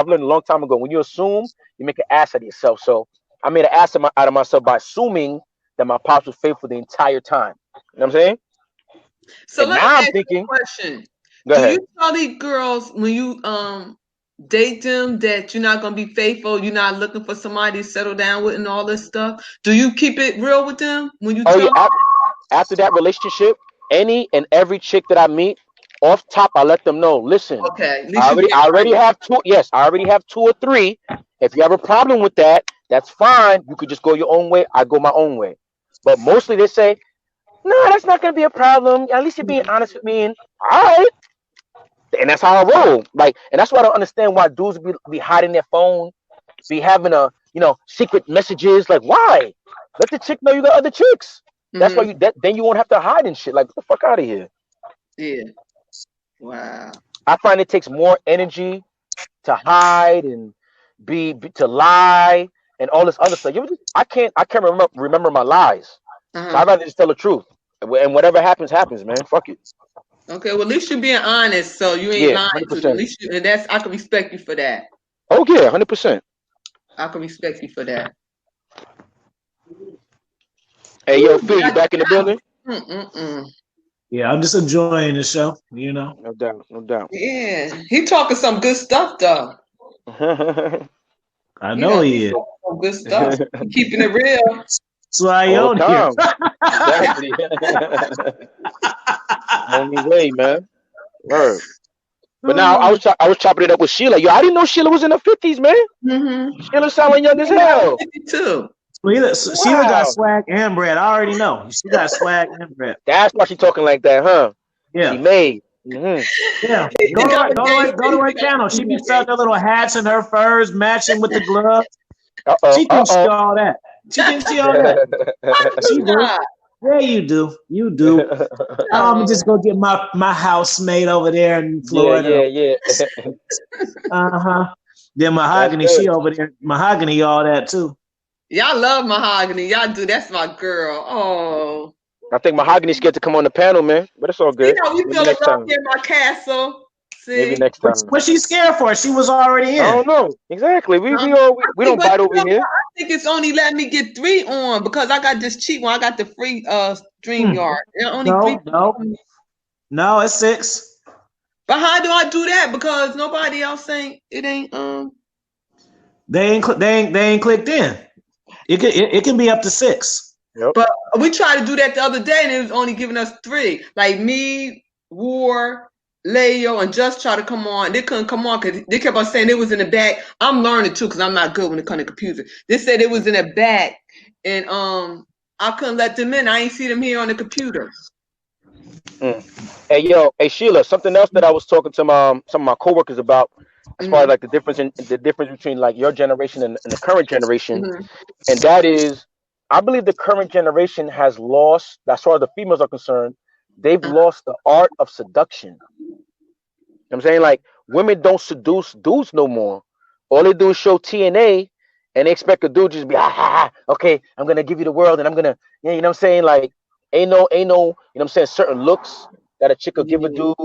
learned a long time ago. When you assume, you make an ass out of yourself. So I made an ass out of myself by assuming that my pops was faithful the entire time. You know what I'm saying? So And let me now I'm ask you thinking, a question. go Do ahead. you tell these girls when you date them that you're not gonna be faithful, you're not looking for somebody to settle down with and all this stuff? Do you keep it real with them when you Oh yeah, tell them? after that relationship, any and every chick that I meet, off top, I let them know. Listen, Okay, at least I you already, being I already honest. have two. Yes, I already have 2 or 3. If you have a problem with that, that's fine. You could just go your own way. I go my own way. But mostly they say, no, that's not gonna be a problem. At least you're being honest with me. And all right, and that's how I roll. Like, and that's why I don't understand why dudes be hiding their phone, be having secret messages. Like, why? Let the chick know you got other chicks. That's why Hmm. then you won't have to hide and shit. Like, get the fuck out of here. Yeah. Wow. I find it takes more energy to hide and to lie and all this other stuff. I can't remember my lies. So Uh-huh. I'd rather just tell the truth. And whatever happens, happens, man. Fuck it. Okay, well at least you're being honest, so you ain't Yeah, lying hundred to them. At percent. least and that's I can respect you for that. Oh yeah, 100%. I can respect you for that. Hey yo, Ooh, Phil, you back in the building? mm-mm-mm. Yeah, I'm just enjoying the show, you know. No doubt, no doubt. Yeah, he talking some good stuff though. I He know done he he is. talking some good stuff. He keeping it real. So I All own the here. time. Exactly. Only way, man. Word. But now I was chopping it up with Sheila. Yo, I didn't know Sheila was in her 50s, man. Mm-hmm. Sheila sounding young as hell. 52. Sheila got Wow. swag and bread. I already know. She got swag and bread. That's why she talking like that, huh? She Yeah. made. Hmm. Yeah. He got a game. Go to her channel. She be selling her little hats and her furs matching with the gloves. Uh-oh. She thinks she Uh-oh. all that. She thinks she all that. Why do She you do. not? Yeah, you do. You do. I'm No. just go get my house made over there in Yeah, Florida. yeah, yeah. Uh-huh. Then That's Mahogany, good. she over there. Mahogany, all that too. Y'all love Mahogany. Y'all do. That's my girl. Oh. I think Mahogany's scared to come on the panel, man. But it's all See good. how we Maybe feel next love time. here in my castle. Maybe See? next time. What's she scared for? She was already I in. don't know. Exactly. We Um, we all we don't but bite you over know here. what? I think it's only letting me get 3 on because I got this cheap one. I got the free Hmm. StreamYard. There are only 3 No, people. no, it's 6. But how do I do that? Because nobody else ain't They ain't clicked in. It can be up to 6. Yep. but we tried to do that the other day and it was only giving us 3. Like me, War, Leo, and Just tried to come on. They couldn't come on because they kept on saying it was in the back. I'm learning too because I'm not good when it comes to computers. They said it was in the back and I couldn't let them in. I ain't see them here on the computers. Hey yo, hey Sheila, something else that I was talking to some of my coworkers about, as far as Mm-hmm. like the difference between like your generation and the current generation, Mm-hmm. and that is, I believe the current generation has lost, as far as the females are concerned, they've lost the art of seduction. You know what I'm saying, like women don't seduce dudes no more. All they do is show TNA, and they expect a dude to just be okay, I'm gonna give you the world, and I'm gonna, yeah, you know what I'm saying, like ain't no, you know what I'm saying, certain looks that a chick will give a Yeah. dude,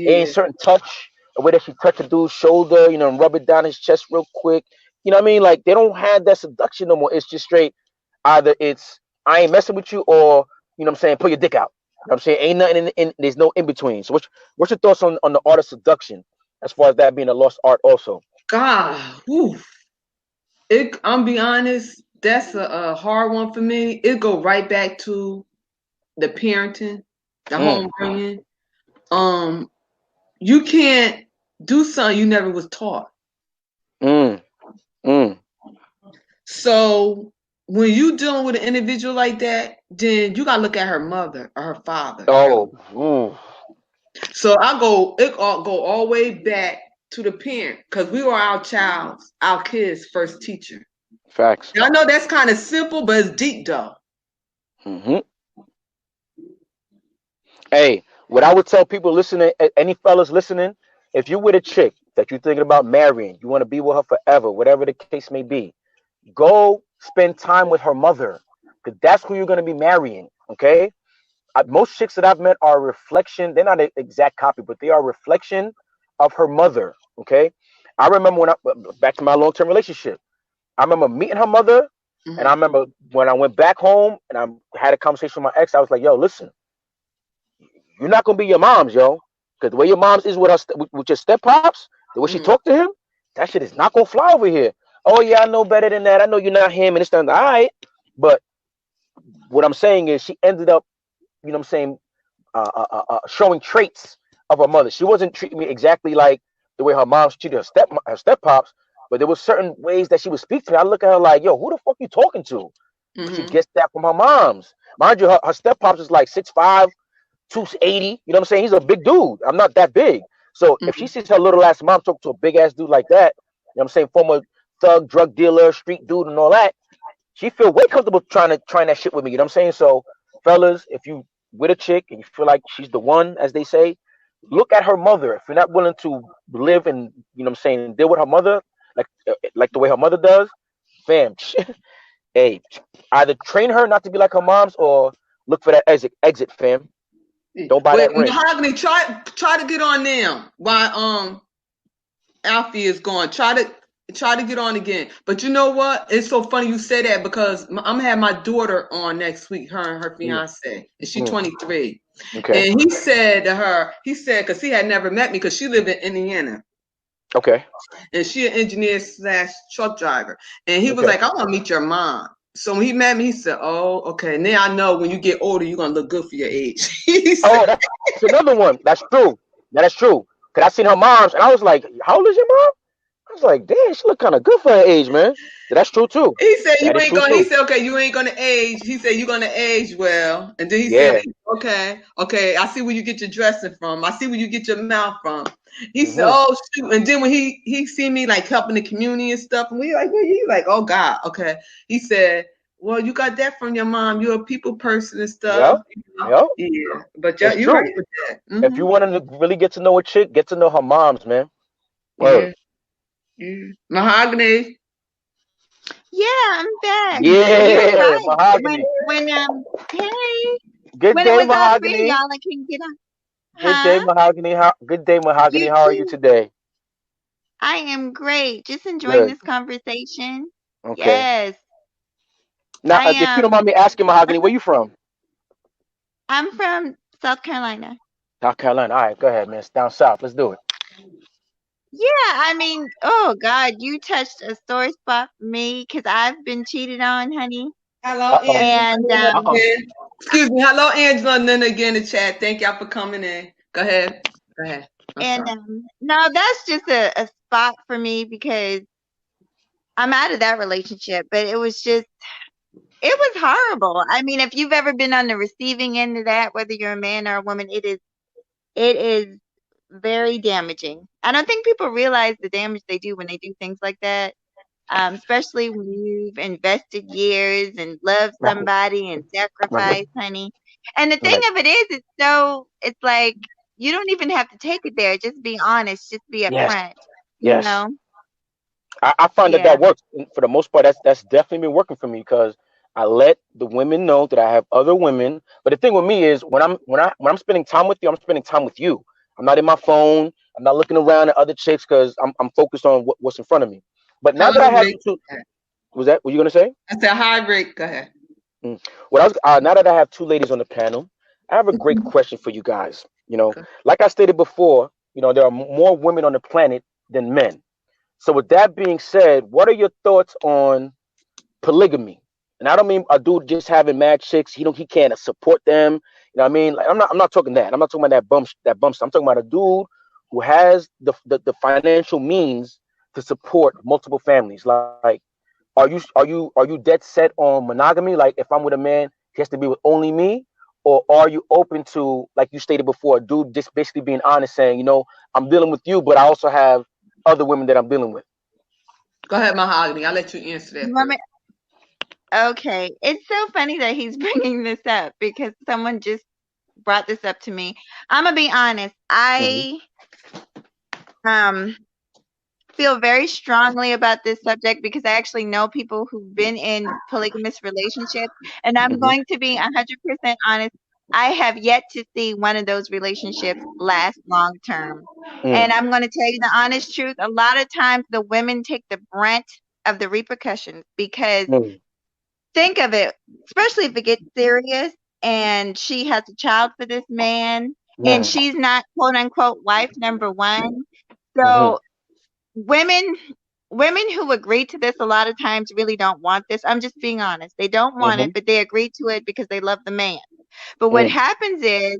ain't Yeah. certain touch, a way that she touch a dude's shoulder, you know, and rub it down his chest real quick. You know what I mean? Like they don't have that seduction no more. It's just straight, either it's I ain't messing with you, or you know what I'm saying, put your dick out. You know what I'm saying? Ain't nothing there's no in between. So what's your thoughts on the art of seduction, as far as that being a lost art also? God, whew. I'm be honest, that's a hard one for me. It go right back to the parenting, the Mm, home bringing. Um, you can't do something you never was taught. mm, mm. So when you dealing with an individual like that, then you gotta look at her mother or her father. Oh, ooh, So go all the way back to the parent because we were our kids' first teacher. facts. And I know that's kind of simple, but it's deep though. Hmm. Hey, what I would tell people listening, any fellas listening, if you with a chick that you're thinking about marrying, you want to be with her forever, whatever the case may be, go spend time with her mother, because that's who you're going to be marrying. Okay, most chicks that I've met are a reflection. They're not an exact copy, but they are a reflection of her mother. Okay, I remember when back to my long-term relationship. I remember meeting her mother, and I Mm-hmm. remember when I went back home and I had a conversation with my ex. I was like, "Yo, listen, you're not gonna be your mom's, yo, because the way your mom's is with us, with your step pops, the way she Mm-hmm. talked to him, that shit is not gonna fly over here. Oh yeah, I know better than that. I know you're not him, and it's done. All right, but what I'm saying is, she ended up, you know, what I'm saying, showing traits of her mother. She wasn't treating me exactly like the way her mom treated her step pops, but there was certain ways that she would speak to me. I look at her like, yo, who the fuck you talking to? But she Mm-hmm. gets that from her mom's. Mind you, her step pops is like 6'5", 280. You know what I'm saying? He's a big dude. I'm not that big. So if she Mm-hmm. sees her little ass mom talk to a big ass dude like that, you know what I'm saying, former thug, drug dealer, street dude, and all that, she feel way comfortable trying that shit with me. You know what I'm saying? So, fellas, if you with a chick and you feel like she's the one, as they say, look at her mother. If you're not willing to live and, you know what I'm saying, deal with her mother like the way her mother does, fam, hey, either train her not to be like her mom's, or look for that exit, fam. Don't buy Wait, that ring. Mahogany, try to get on them while Alfie is gone. Try to get on again. But you know what? It's so funny you say that because I'm gonna have my daughter on next week, her and her Mm, fiance, and she's mm, 23. okay. And he said to her, because he had never met me because she lived in Indiana, Okay. and she an engineer slash truck driver. And he was Okay. like, I want to meet your mom. So when he met me, he said, oh, okay. Now I know when you get older, you're gonna look good for your age. He said, Oh, that's another one. That's true. That's true. Cause I seen her mom's, and I was like, "How old is your mom?" I was like, "Damn, she look kind of good for her age, man." So that's true too. he said you That is ain't true gonna. He too. said, okay, you ain't gonna age. He said you're gonna age well. And then he said, Yeah. okay, okay. I see where you get your dressing from. I see where you get your mouth from. He said, Hmm. oh shoot. And then when he see me like helping the community and stuff, and we like, well, he like, oh God, okay. He said, well, you got that from your mom. You're a people person and Yep. stuff. Yep. Yeah, but It's you're true. right with that. If you want to really get to know a chick, get to know her moms, man. Word. Yeah, yeah. Mahogany. Yeah, I'm back. You're Yeah, right. mahogany. Hey, Good when it day, was all three of mahogany. y'all, I couldn't get on. Good day, Huh? mahogany. Good day, mahogany. You How are you too. today? I am great. Just enjoying Good. this conversation. Okay. Yes, Now, I if you don't am. mind me asking, mahogany, Uh-huh. where you from? I'm from South Carolina. South Carolina. All right, go ahead, man. It's down south. Let's do it. Yeah, I mean, oh God, you touched a sore spot for me because I've been cheated on, honey. Hello, Uh oh. Angela. And Nina Uh oh. again. Excuse me. Hello, Angela. And then again, the chat. Thank y'all for coming in. Go ahead. Go ahead. I'm and sorry. no, that's just a spot for me because I'm out of that relationship. But it was horrible. I mean, if you've ever been on the receiving end of that, whether you're a man or a woman, it is very damaging. I don't think people realize the damage they do when they do things like that. Especially when you've invested years and loved Right. somebody and Right. sacrificed, honey. And the thing Right. of it is, it's like you don't even have to take it there. Just be honest. Just be Yes. upfront. You Yes. know? I find that Yeah. that works. And for the most part. That's definitely been working for me because I let the women know that I have other women. But the thing with me is when I'm spending time with you, I'm spending time with you. I'm not in my phone. I'm not looking around at other chicks because I'm focused on what's in front of me. But now that I have Hybrid. you two, was that what you gonna say? I said hybrid. Go ahead. Mm. Now that I have two ladies on the panel, I have a great question for you guys. Okay. Like I stated before, there are more women on the planet than men. So with that being said, what are your thoughts on polygamy? And I don't mean a dude just having mad chicks. He can't support them. You know what I mean? Like I'm not talking that. I'm not talking about that bump. I'm talking about a dude who has the financial means to support multiple families. Like, are you dead set on monogamy? Like, if I'm with a man, he has to be with only me, or are you open to, like you stated before, a dude just basically being honest, saying, I'm dealing with you, but I also have other women that I'm dealing with. Go ahead, Mahogany. I'll let you answer You that want first. me- Okay. It's so funny that he's bringing this up because someone just brought this up to me. I'm gonna be honest. Hmm. I um feel very strongly about this subject because I actually know people who've been in polygamous relationships, and I'm Hmm. going to be 100% honest. I have yet to see one of those relationships last long term. And Mm. I'm going to tell you the honest truth. A lot of times the women take the brunt of the repercussions because Mm. think of it, especially if it gets serious and she has a child for this man and Mm. she's not quote unquote wife number one. Hmm. So women women who agree to this a lot of times really don't want this. I'm just being honest. They don't want it, Hmm. but they agree to it because they love the man. But what Mm. happens is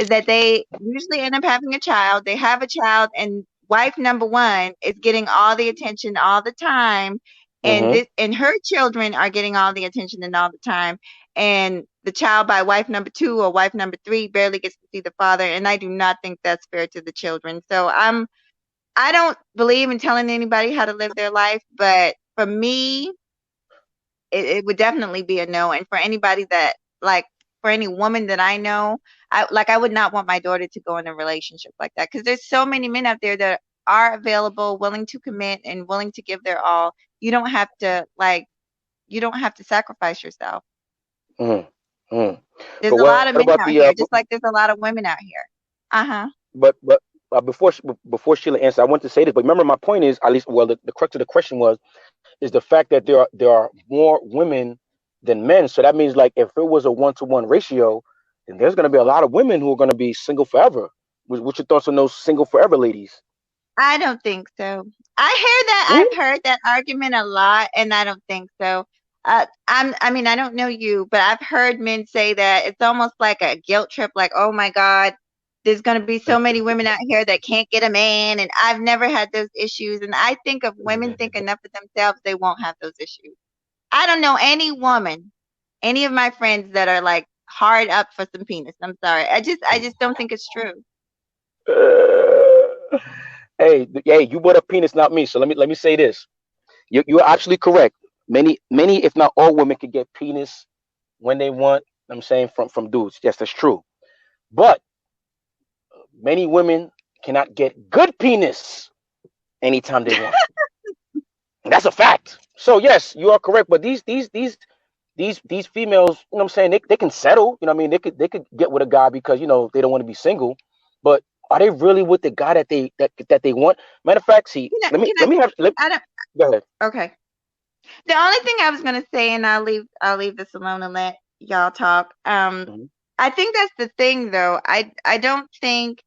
that they usually end up having a child. They have a child, and wife number one is getting all the attention all the time, and Hmm. her children are getting all the attention and all the time. And the child by wife number two or wife number three barely gets to see the father, and I do not think that's fair to the children. So I don't believe in telling anybody how to live their life, but for me, it would definitely be a no. And for anybody that like for any woman that I know, I would not want my daughter to go in a relationship like that because there's so many men out there that are available, willing to commit and willing to give their all. You don't have to sacrifice yourself. Mm. Mm. There's But a lot of what men about out the here, just like there's a lot of women out here. Uh-huh. but before Sheila answers, I want to say this. But remember, my point is, at least, well, the crux of the question is the fact that there are more women than men. So that means, like, if it was a 1-to-1 ratio, then there's going to be a lot of women who are going to be single forever. What's your thoughts on those single forever ladies? I don't think so. I hear that. Mm. I've heard that argument a lot, and I don't think so. I mean, I don't know you, but I've heard men say that it's almost like a guilt trip, like, oh my God, there's going to be so many women out here that can't get a man, and I've never had those issues. And I think if women think enough of themselves, they won't have those issues. I don't know any woman, any of my friends that are like hard up for some penis. I'm sorry. I just don't think it's true. Uh, hey, you brought up penis, not me. So let me say this. You're actually correct. Many, if not all, women can get penis when they want. I'm saying from dudes. Yes, that's true. But many women cannot get good penis anytime they want. That's a fact. So yes, you are correct. But these females, you know what I'm saying, they can settle. You know what I mean? They could get with a guy because they don't want to be single. But are they really with the guy that they want? Matter of fact, see, You know, let me can let me have let I don't. go ahead. Okay. The only thing I was gonna say, and I'll leave this alone and let y'all talk. Mhm. I think that's the thing, though. I don't think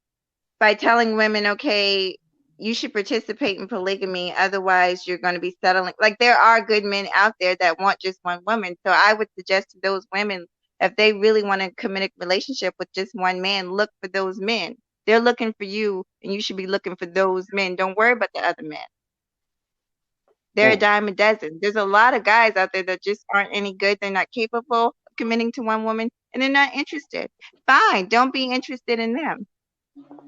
by telling women, okay, you should participate in polygamy, otherwise you're going to be settling. Like there are good men out there that want just one woman. So I would suggest to those women, if they really want to commit a relationship with just one man, look for those men. They're looking for you, and you should be looking for those men. Don't worry about the other men. They're a dime a dozen. There's a lot of guys out there that just aren't any good. They're not capable of committing to one woman, and they're not interested. Fine, don't be interested in them.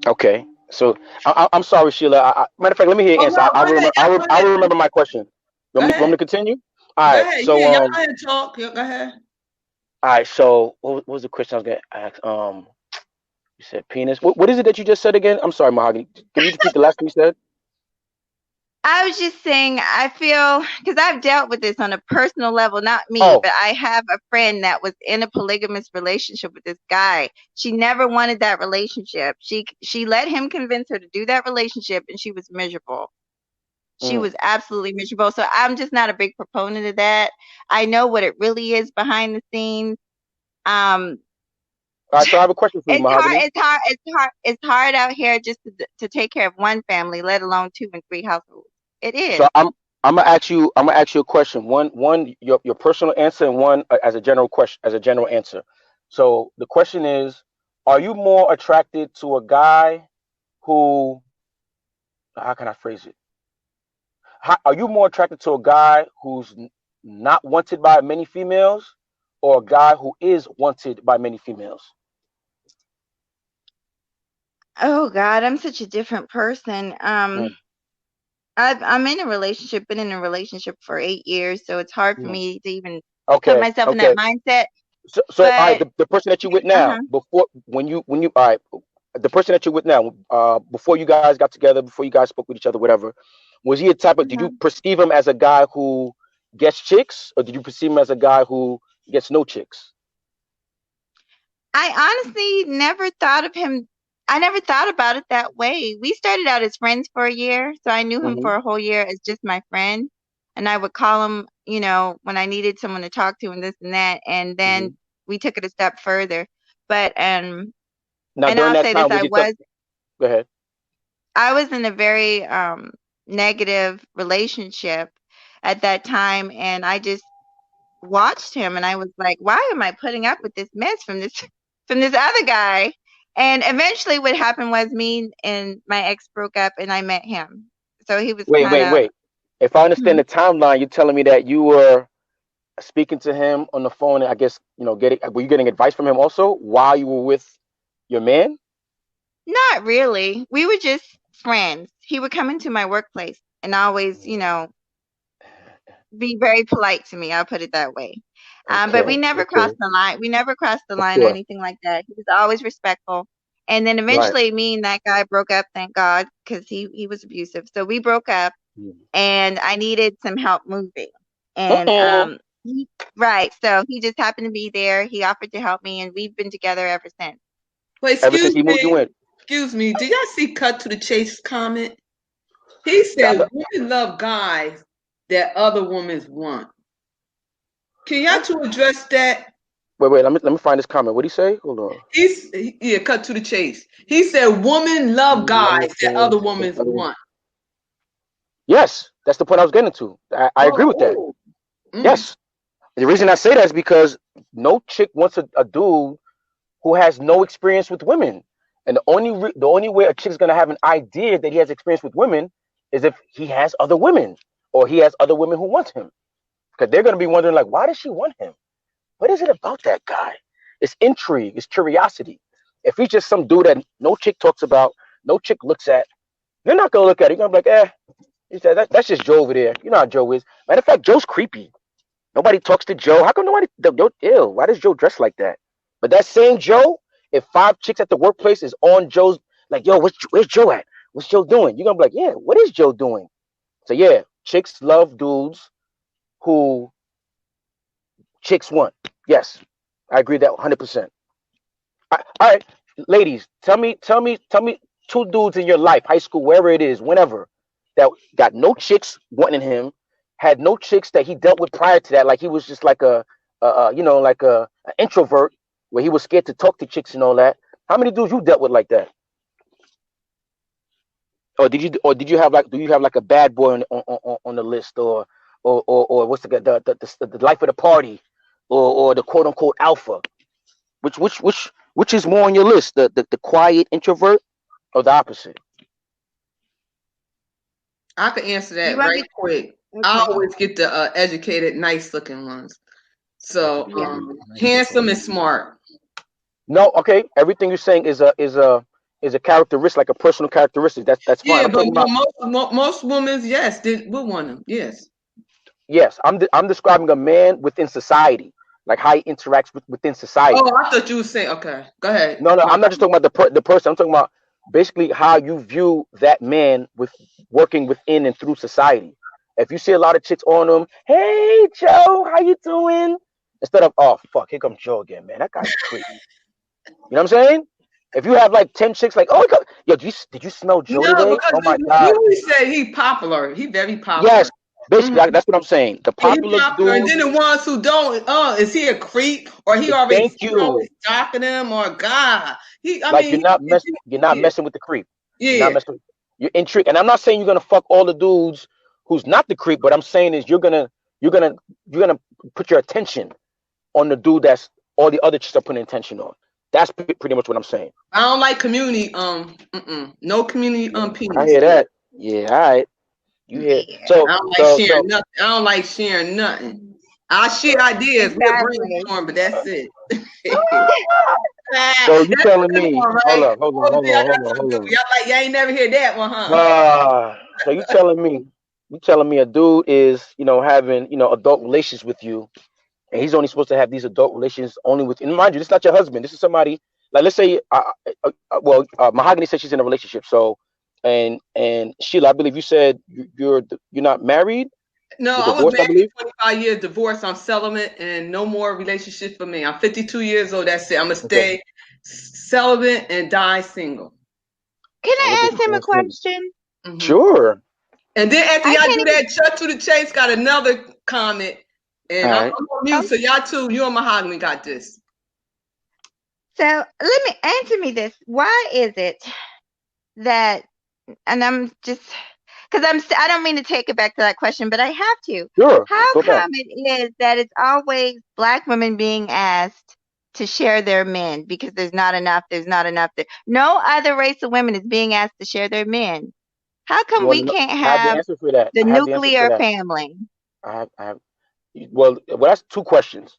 Okay. So I'm sorry, Sheila. Matter of fact, let me hear your answer. no, I remember. I remember my question. You want me to continue? All Go right. ahead. So Yeah, y'all go ahead and talk. Yeah, go ahead. All right. So what was the question I was gonna ask? You said penis. What is it that you just said again? I'm sorry, Mahogany. Can you repeat the last thing you said? I was just saying, I feel, because I've dealt with this on a personal level, not me, Oh. but I have a friend that was in a polygamous relationship with this guy. She never wanted that relationship. She let him convince her to do that relationship, and she was miserable. She was absolutely miserable. So I'm just not a big proponent of that. I know what it really is behind the scenes. All right, so I have a question for you, Mahogany. It's hard out here just to take care of one family, let alone 2 and 3 households. It is. So I'm gonna ask you a question. One your personal answer, and one as a general question, as a general answer. So the question is, are you more attracted to a guy who, how can I phrase it? Are you more attracted to a guy who's not wanted by many females, or a guy who is wanted by many females? Oh God, I'm such a different person. I'm in a relationship, been in a relationship for 8 years, so it's hard for me to even put myself in that mindset. So all right, the person that you're with now, before when you all right, the person that you're with now, before you guys got together, before you guys spoke with each other, whatever, was he a type of? Did you perceive him as a guy who gets chicks, or did you perceive him as a guy who gets no chicks? I honestly never thought of him. I never thought about it that way. We started out as friends for a year, so I knew him for a whole year as just my friend, and I would call him, you know, when I needed someone to talk to and this and that, and then we took it a step further. But now, and I'll say this, go ahead. I was in a very negative relationship at that time, and I just watched him, and I was like, why am I putting up with this mess from this other guy? And eventually what happened was me and my ex broke up, and I met him. So he was wait. If I understand the timeline, you're telling me that you were speaking to him on the phone, and I guess, you know, were you getting advice from him also while you were with your man? Not really. We were just friends. He would come into my workplace and always, you know, be very polite to me. I'll put it that way. But we never crossed the line. We never crossed the line or anything like that. He was always respectful. And then eventually me and that guy broke up, thank God, because he was abusive. So we broke up, and I needed some help moving. And so he just happened to be there. He offered to help me, and we've been together ever since. Wait, excuse me. Did y'all see Cut to the Chase comment? He said women love guys that other women want. Can y'all two address that? Wait. Let me find this comment. What did he say? Hold on. Cut to the chase. He said women love guys that other women want. Yes, that's the point I was getting to. I agree with that. Yes. The reason I say that is because no chick wants a dude who has no experience with women. And the only way a chick's gonna have an idea that he has experience with women is if he has other women, or he has other women who want him. Because they're gonna be wondering, like, why does she want him? What is it about that guy? It's intrigue, it's curiosity. If he's just some dude that no chick talks about, no chick looks at, you're not gonna look at it. You're gonna be like, he said, that's just Joe over there. You know how Joe is. Matter of fact, Joe's creepy. Nobody talks to Joe. How come nobody? Ew, why does Joe dress like that? But that same Joe, if 5 chicks at the workplace is on Joe's, like, yo, where's Joe at? What's Joe doing? You're gonna be like, yeah, what is Joe doing? So yeah, chicks love dudes who chicks want. Yes, I agree that 100%. All right, ladies, tell me 2 dudes in your life, high school, wherever it is, whenever, that got no chicks wanting him, had no chicks that he dealt with prior to that, like he was just like an introvert where he was scared to talk to chicks and all that. How many dudes you dealt with like that? Or do you have like a bad boy on the list, or what's the life of the party, or the quote unquote alpha? Which is more on your list, the quiet introvert or the opposite? I can answer that right quick. I always get the educated, nice-looking ones. So handsome and smart. No, okay. Everything you're saying is a characteristic, like a personal characteristic. That's fine. Yeah, I'm but talking about most women, yes, would want them. Yes. yes. I'm describing a man within society, like how he interacts within society. Oh, I thought you were saying. Okay, go ahead. No, I'm not just talking about the person. I'm talking about basically how you view that man with working within and through society. If you see a lot of chicks on him, hey Joe, how you doing? Instead of oh fuck, here comes Joe again, man. That guy's creepy. You know what I'm saying? If you have like 10 chicks, like oh yo, did you smell Joe No, today? because Oh my god. you say he popular. He very popular. Yes, basically that's what I'm saying. The popular popular, and dude. then the ones who don't. Oh, is he a creep or he already Thank you. stalking them or God? You're not messing with the creep. You're Yeah. not messing with, you're intrigued. And I'm not saying you're gonna fuck all the dudes who's not the creep, but I'm saying is you're gonna put your attention on the dude that's all the other chicks are putting attention on. That's pretty much what I'm saying. I don't like community. No community. Penis. I hear that. Yeah, all right. You hear? So I don't like sharing nothing. I don't like sharing nothing. I share ideas. Exactly. We'll brainstorm, but that's it. So you telling me? Right? Hold on. Y'all like y'all ain't never hear that one, huh? So you telling me a dude is having adult relations with you, and he's only supposed to have these adult relations only with. And mind you, this is not your husband. This is somebody like let's say, Mahogany said she's in a relationship. So, and SHEILA, I believe you said you're not married. No, You're I was divorced, I married believe. 25 years, divorced. I'm celibate and no more relationship for me. I'm 52 years old. That's it. I'm going to stay celibate and die single. Can I ask him a question? Mm-hmm. Sure. And then after y'all do that, Chuck to the Chase got another comment. And I'm on mute. So y'all two, you and Mahogany got this. So let me answer me this. Why is it that, and I'm just... because I don't mean to take it back to that question, but I have to. Sure. How come it is that it's always Black women being asked to share their men because there's not enough? No other race of women is being asked to share their men. How come we can't have the nuclear family? Well, that's two questions.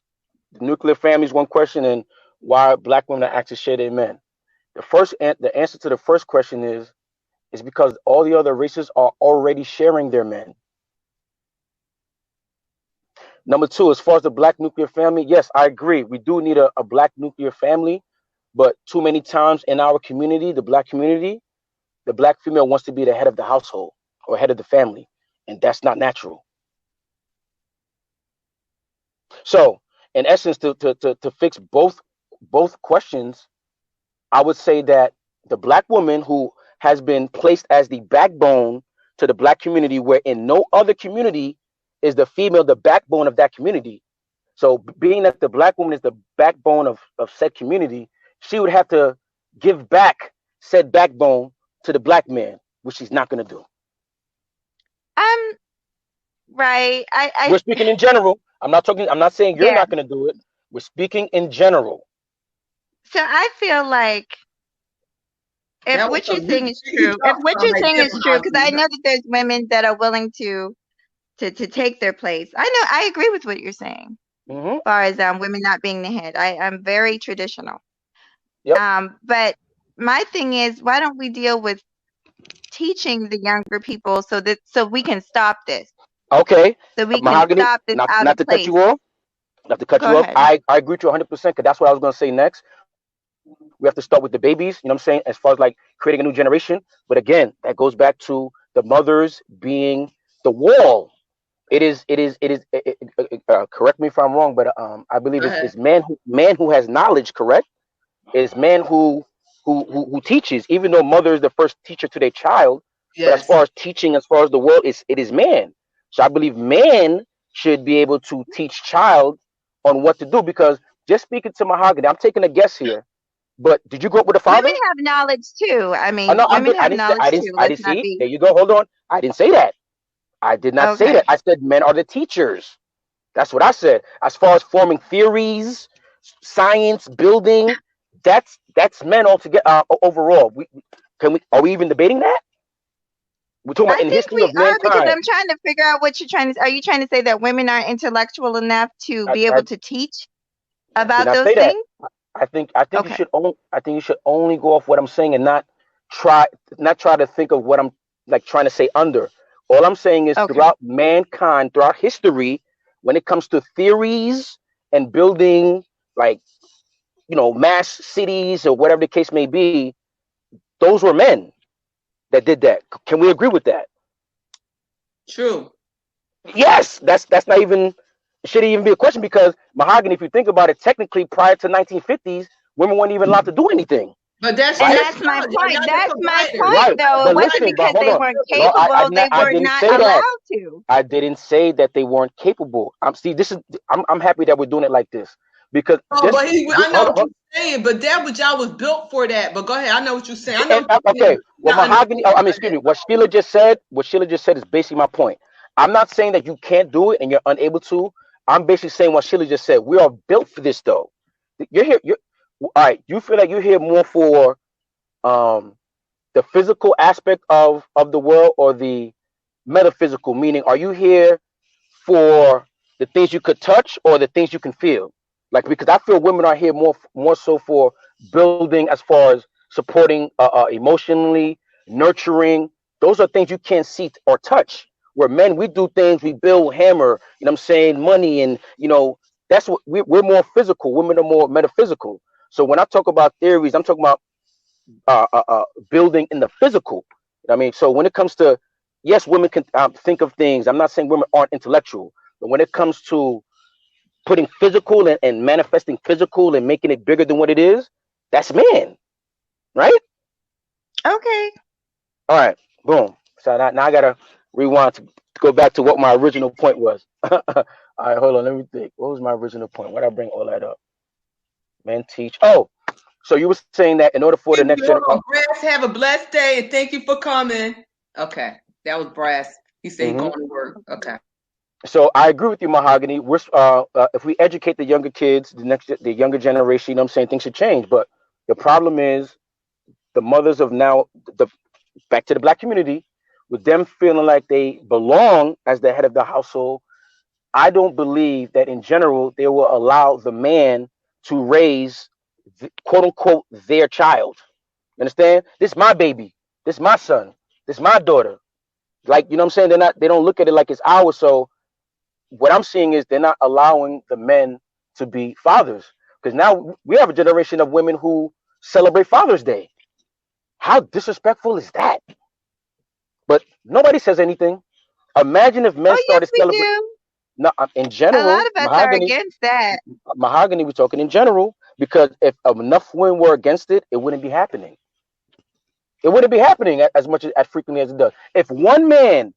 The nuclear family is one question, and why Black women are asked to share their men. The answer to the first question is because all the other races are already sharing their men. Number two, as far as the Black nuclear family, yes, I agree. We do need a Black nuclear family, but too many times in our community, the Black community, the Black female wants to be the head of the household or head of the family, and that's not natural. So, in essence, to fix both questions, I would say that the Black woman who has been placed as the backbone to the Black community, where in no other community is the female the backbone of that community. So being that the Black woman is the backbone of said community, she would have to give back said backbone to the Black man, which she's not going to do. Right. We're speaking in general. I'm not saying you're not going to do it. We're speaking in general. So I feel like if what you're saying is true, because I know that there's women that are willing to take their place. I agree with what you're saying. As far as women not being the head, I'm very traditional. Yep. But my thing is, why don't we deal with teaching the younger people so we can stop this? Okay. So we Mahogany, can stop this not to cut you off. Not to cut you off. I agree with you 100% because that's what I was going to say next. We have to start with the babies, you know what I'm saying, as far as like creating a new generation. But again, that goes back to the mothers being the wall. It is correct me if I'm wrong, but I believe it's man who has knowledge, correct? It's man who teaches, even though mother is the first teacher to their child. Yes. But as far as teaching, as far as the world, it is man. So I believe man should be able to teach child on what to do, because just speaking to Mahogany, I'm taking a guess here. But did you grow up with a father? Women have knowledge too. I mean, women have knowledge too. I didn't see. There you go. Hold on. I didn't say that. I did not say that. I said men are the teachers. That's what I said. As far as forming theories, science, building, that's men altogether. Overall, are we even debating that? We're talking about I in think history we of are, because mankind. I'm trying to figure out what you're trying to. Are you trying to say that women aren't intellectual enough to be I able to teach did about not those say that. things? I think Okay. you should only go off what I'm saying and try not try to think of what I'm like trying to say under. All I'm saying is Okay. throughout mankind, throughout history, when it comes to theories and building like mass cities or whatever the case may be, those were men that did that. Can we agree with that? True. Yes, that's not even shouldn't even be a question because Mahogany, if you think about it, technically prior to 1950s, women weren't even allowed to do anything, But that's And right? that's my point. y'all That's the my providers. point, Right. though. It But wasn't listen, but because hold they on. weren't No, capable. They I were didn't not say that. allowed to. I didn't say that they weren't capable. I'm happy that we're doing it like this because Oh, but I know hold what on. you're saying, but that was y'all was built for that. But go ahead, I know what you're saying. I know And, what you're saying. okay, well, Not Mahogany. understanding Excuse me. that. What Sheila just said is basically my point. I'm not saying that you can't do it and you're unable to. I'm basically saying what Sheila just said. We are built for this, though. You're here. All right. You feel like you're here more for um the physical aspect of the world or the metaphysical, meaning are you here for the things you could touch or the things you can feel? Like because I feel women are here more so for building as far as supporting emotionally, nurturing. Those are things you can't see or touch. Where men, we do things, we build, hammer, you know what I'm saying, money, and that's what we're more physical. Women are more metaphysical. So when I talk about theories, I'm talking about building in the physical. You know what I mean, so when it comes to yes, women can think of things. I'm not saying women aren't intellectual, but when it comes to putting physical and manifesting physical and making it bigger than what it is, that's man, right? Okay. All right, boom. So now I gotta rewind to go back to what my original point was. All right, hold on. Let me think. What was my original point? Why did I bring all that up? Men teach. Oh, so you were saying that in order for the next Hold generation. on, Brass, have a blessed day and thank you for coming. Okay, that was Brass. He said he going to work. Okay. So I agree with you, Mahogany. We're if we educate the younger kids, the younger generation, you know what I'm saying, things should change. But the problem is the mothers of now, the back to the black community, with them feeling like they belong as the head of the household. I don't believe that in general they will allow the man to raise, quote unquote, their child. You understand? This is my baby. This is my son. This is my daughter. Like you know what I'm saying? They don't look at it like it's ours. So what I'm seeing is they're not allowing the men to be fathers because now we have a generation of women who celebrate Father's Day. How disrespectful is that? But nobody says anything. Imagine if men Oh, yes, started we celebrating. do. No, in A lot general, of us are against that. Mahogany, we're talking in general because if enough women were against it, it wouldn't be happening. It wouldn't be happening as much as frequently as it does. If one man,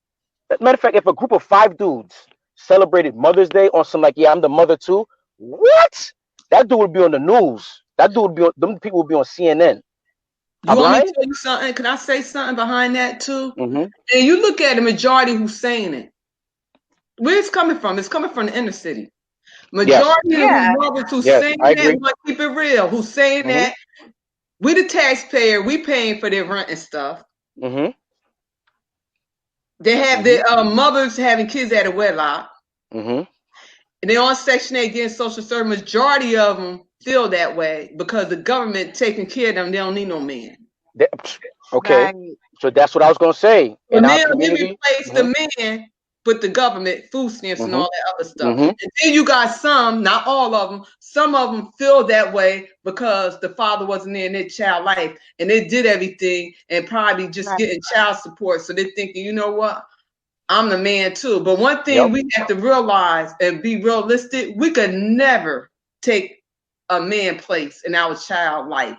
matter of fact, if a group of 5 dudes celebrated Mother's Day on some like, yeah, I'm the mother too. What? That dude would be on the news. That dude would be on. Them people would be on CNN. You I'm want me to lying. tell you something? Can I say something behind that too? Mm-hmm. And you look at the majority who's saying it. Where it's coming from? It's coming from the inner city. Yes. Majority of Yeah. the mothers who's Yes, saying I that, agree. want to keep it real, who's saying Mm-hmm. that, we the taxpayer, we paying for their rent and stuff. Mm-hmm. They have Mm-hmm. their mothers having kids out of wedlock. Mm-hmm. And they're on Section 8 getting social service. Majority of them feel that way because the government taking care of them. They don't need no man. Okay. Right. So that's what I was gonna say. But In our now they community. replace the man with the government, food stamps and Mm-hmm. all that other stuff. Mm-hmm. And then you got some, not all of them, some of them feel that way because the father wasn't there in their child life and they did everything and probably just Right. getting child support. So they're thinking, you know what? I'm the man too. But one thing Yep. we have to realize and be realistic, we could never take a man place in our child life.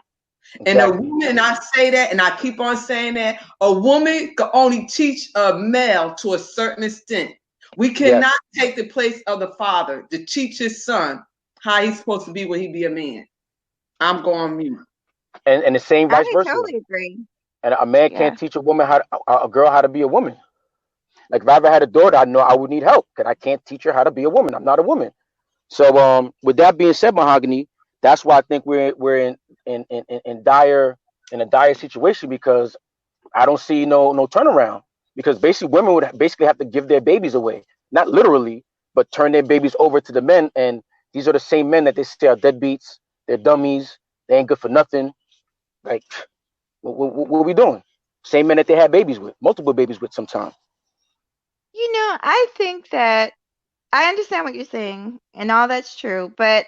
And a Exactly. woman, and I say that, and I keep on saying that, a woman can only teach a male to a certain extent. We cannot take the place of the father to teach his son how he's supposed to be when he be a man. I'm going mute. And the same I vice versa. totally agree. And a man Yeah. can't teach a woman a girl how to be a woman. Like if I ever had a daughter, I know I would need help because I can't teach her how to be a woman. I'm not a woman. So with that being said, Mahogany, that's why I think we're in dire in a dire situation because I don't see no turnaround. because basically women would basically have to give their babies away, not literally, but turn their babies over to the men. And these are the same men that they say are deadbeats, they're dummies, they ain't good for nothing. Like, what are we doing? Same men that they had babies with, multiple babies with sometimes. You know, I think that I understand what you're saying, and all that's true. But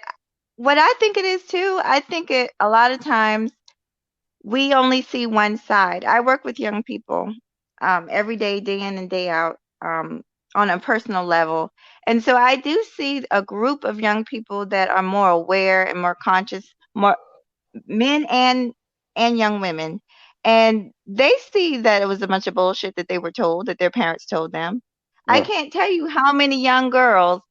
what I think it is too, I think it a lot of times we only see one side. I work with young people every day, day in and day out, on a personal level. And so I do see a group of young people that are more aware and more conscious, more men and young women. And they see that it was a bunch of bullshit that they were told, that their parents told them. I Mm. can't tell you how many young girls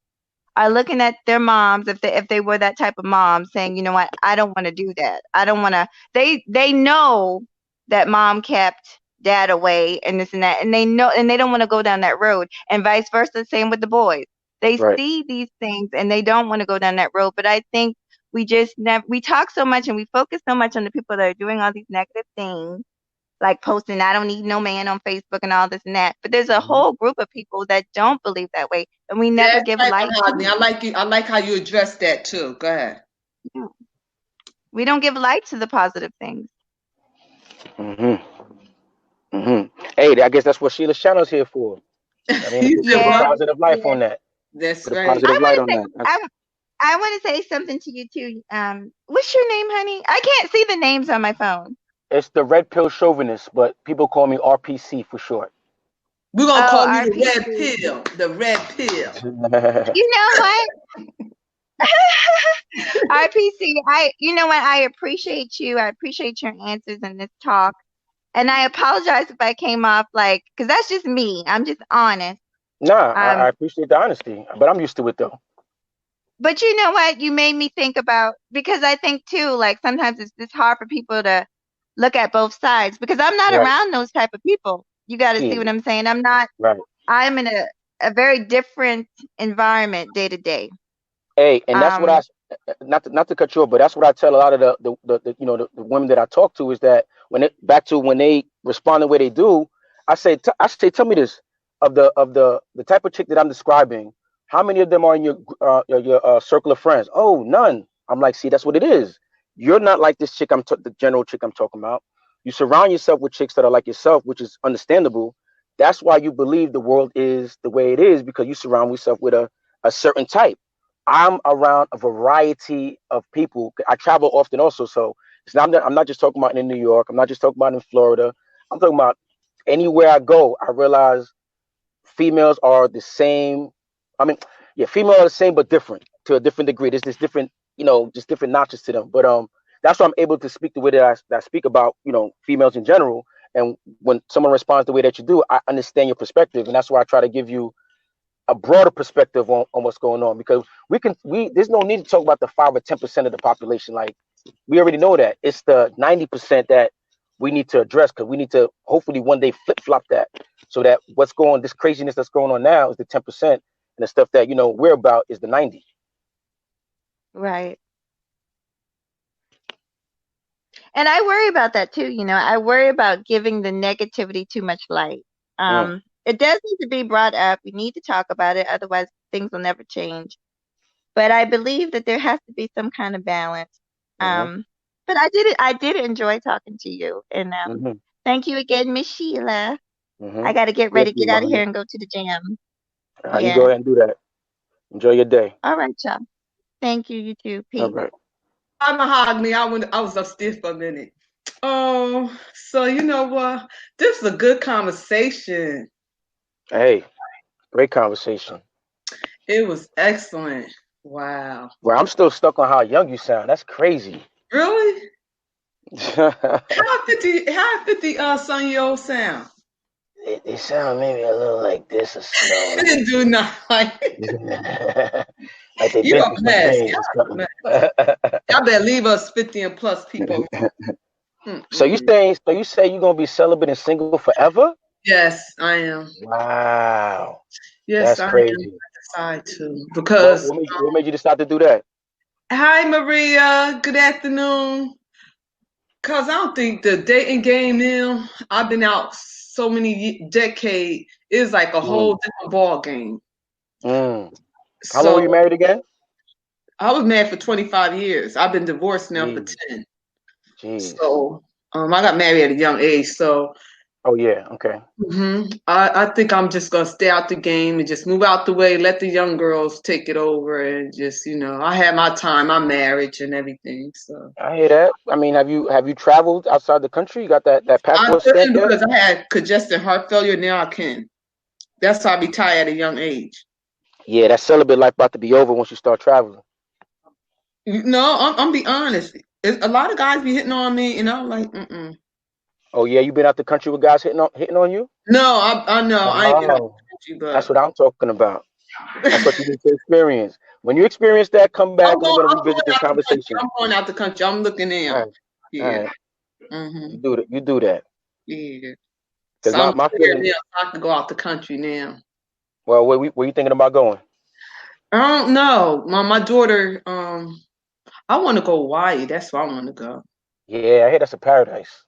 are looking at their moms, if they were that type of mom, saying, you know what, I don't want to do that. I don't want to. They know that mom kept dad away and this and that, and they know, and they don't want to go down that road, and vice versa. Same with the boys. They Right. see these things and they don't want to go down that road. But I think we just never, we talk so much and we focus so much on the people that are doing all these negative things, like posting "I don't need no man" on Facebook and all this and that. But there's a whole group of people that don't believe that way, and we never That's give right, light to Mahogany. I like you. I like how you address that too. Go ahead. them. We don't give light to the positive things. Mm-hmm. Mm-hmm. Hey, I guess that's what Sheila Shannon's here for. I mean, You put said a Yeah, what? positive life yeah. on that. That's Put a right. positive I light want on to say, that. I want to say something to you too. What's your name, honey? I can't see the names on my phone. It's the red pill chauvinist, but people call me RPC for short. We're gonna Oh, call you the red RPC. pill. The red pill. You know what? RPC, you know what? I appreciate you. I appreciate your answers in this talk. And I apologize if I came off like, because that's just me. I'm just honest. Nah, I Um, appreciate the honesty, but I'm used to it though. but you know what? You made me think about, because I think too, like sometimes it's just hard for people to look at both sides, because I'm not Right. around those type of people. You got to see what Yeah. I'm saying? I'm not, Right. I'm in a very different environment day to day. Hey, and that's what Um, I not to cut you off, but that's what I tell a lot of the you know the women that I talk to is that when they respond the way they do, I say tell me this, of the type of chick that I'm describing, how many of them are in your circle of friends? Oh, none. I'm like, see, that's what it is. You're not like this chick the general chick I'm talking about. You surround yourself with chicks that are like yourself, which is understandable. That's why you believe the world is the way it is, because you surround yourself with a certain type. I'm around a variety of people. I travel often also, so I'm not just talking about in New York. I'm not just talking about in Florida. I'm talking about anywhere I go. I realize females are the same. I mean, yeah, females are the same but different to a different degree. There's this different, just different notches to them. But that's why I'm able to speak the way that I speak about, females in general. And when someone responds the way that you do, I understand your perspective, and that's why I try to give you a broader perspective on what's going on, because there's no need to talk about the 5 or 10% of the population. Like, we already know that it's the 90% that we need to address, because we need to hopefully one day flip flop that, so that this craziness that's going on now is the 10%, and the stuff that we're about is the 90. right. And I worry about that too. I worry about giving the negativity too much light. Mm, It does need to be brought up. We need to talk about it. Otherwise, things will never change. But I believe that there has to be some kind of balance. mm-hmm, But I did enjoy talking to you. And mm-hmm, thank you again, Miss Sheila. mm-hmm. I got to get Yes, ready, get out of Mahogany. here and go to the gym. You go Yeah. ahead and do that. Enjoy your day. All right, y'all. Thank you. You too. All Peace. right. Hi, Mahogany. I was upstairs for a minute. Oh, so you know what? This is a good conversation. Hey, great conversation. It was excellent. Wow. Well, I'm still stuck on how young you sound. That's crazy. Really? How 50 son-year-old sound? They sound maybe a little like this or It slow. didn't do nothing like Like they've you been a through some mess. pain or something. Y'all better leave us 50 and plus people. So you say you're gonna be celibate and single forever? Yes, I am. Wow, Yes, that's I am. crazy. I decide to What because what made, what made you decide to do that? hi Maria, good afternoon. Cause I don't think the dating game now. I've been out so many decades, it's like a whole different ball game. How long were you married again? I was married for 25 years. I've been divorced now for 10. Jeez. So I got married at a young age. So oh yeah, okay. I think I'm just gonna stay out the game and just move out the way, let the young girls take it over, and just I had my time, my marriage and everything. So I hear that. I mean, have you traveled outside the country? You got that I passport stamp couldn't there? because I had congestive heart failure. Now I can. That's how I retired at a young age. Yeah, that celibate life about to be over once you start traveling. No, I'm be honest. A lot of guys be hitting on me, and I'm like, Oh yeah, you been out the country with guys hitting on you? No, I know. I ain't been out the country, but that's what I'm talking about. That's what you need to experience. When you experience that, come back and we're gonna revisit this conversation. I'm going out the country. I'm looking in. All right. Yeah. All right. You do that. Yeah. Because so my feeling now, I can go out the country now. Well, where you thinking about going? I don't know. My daughter, I want to go Hawaii. That's where I want to go. Yeah, I hear that's a paradise.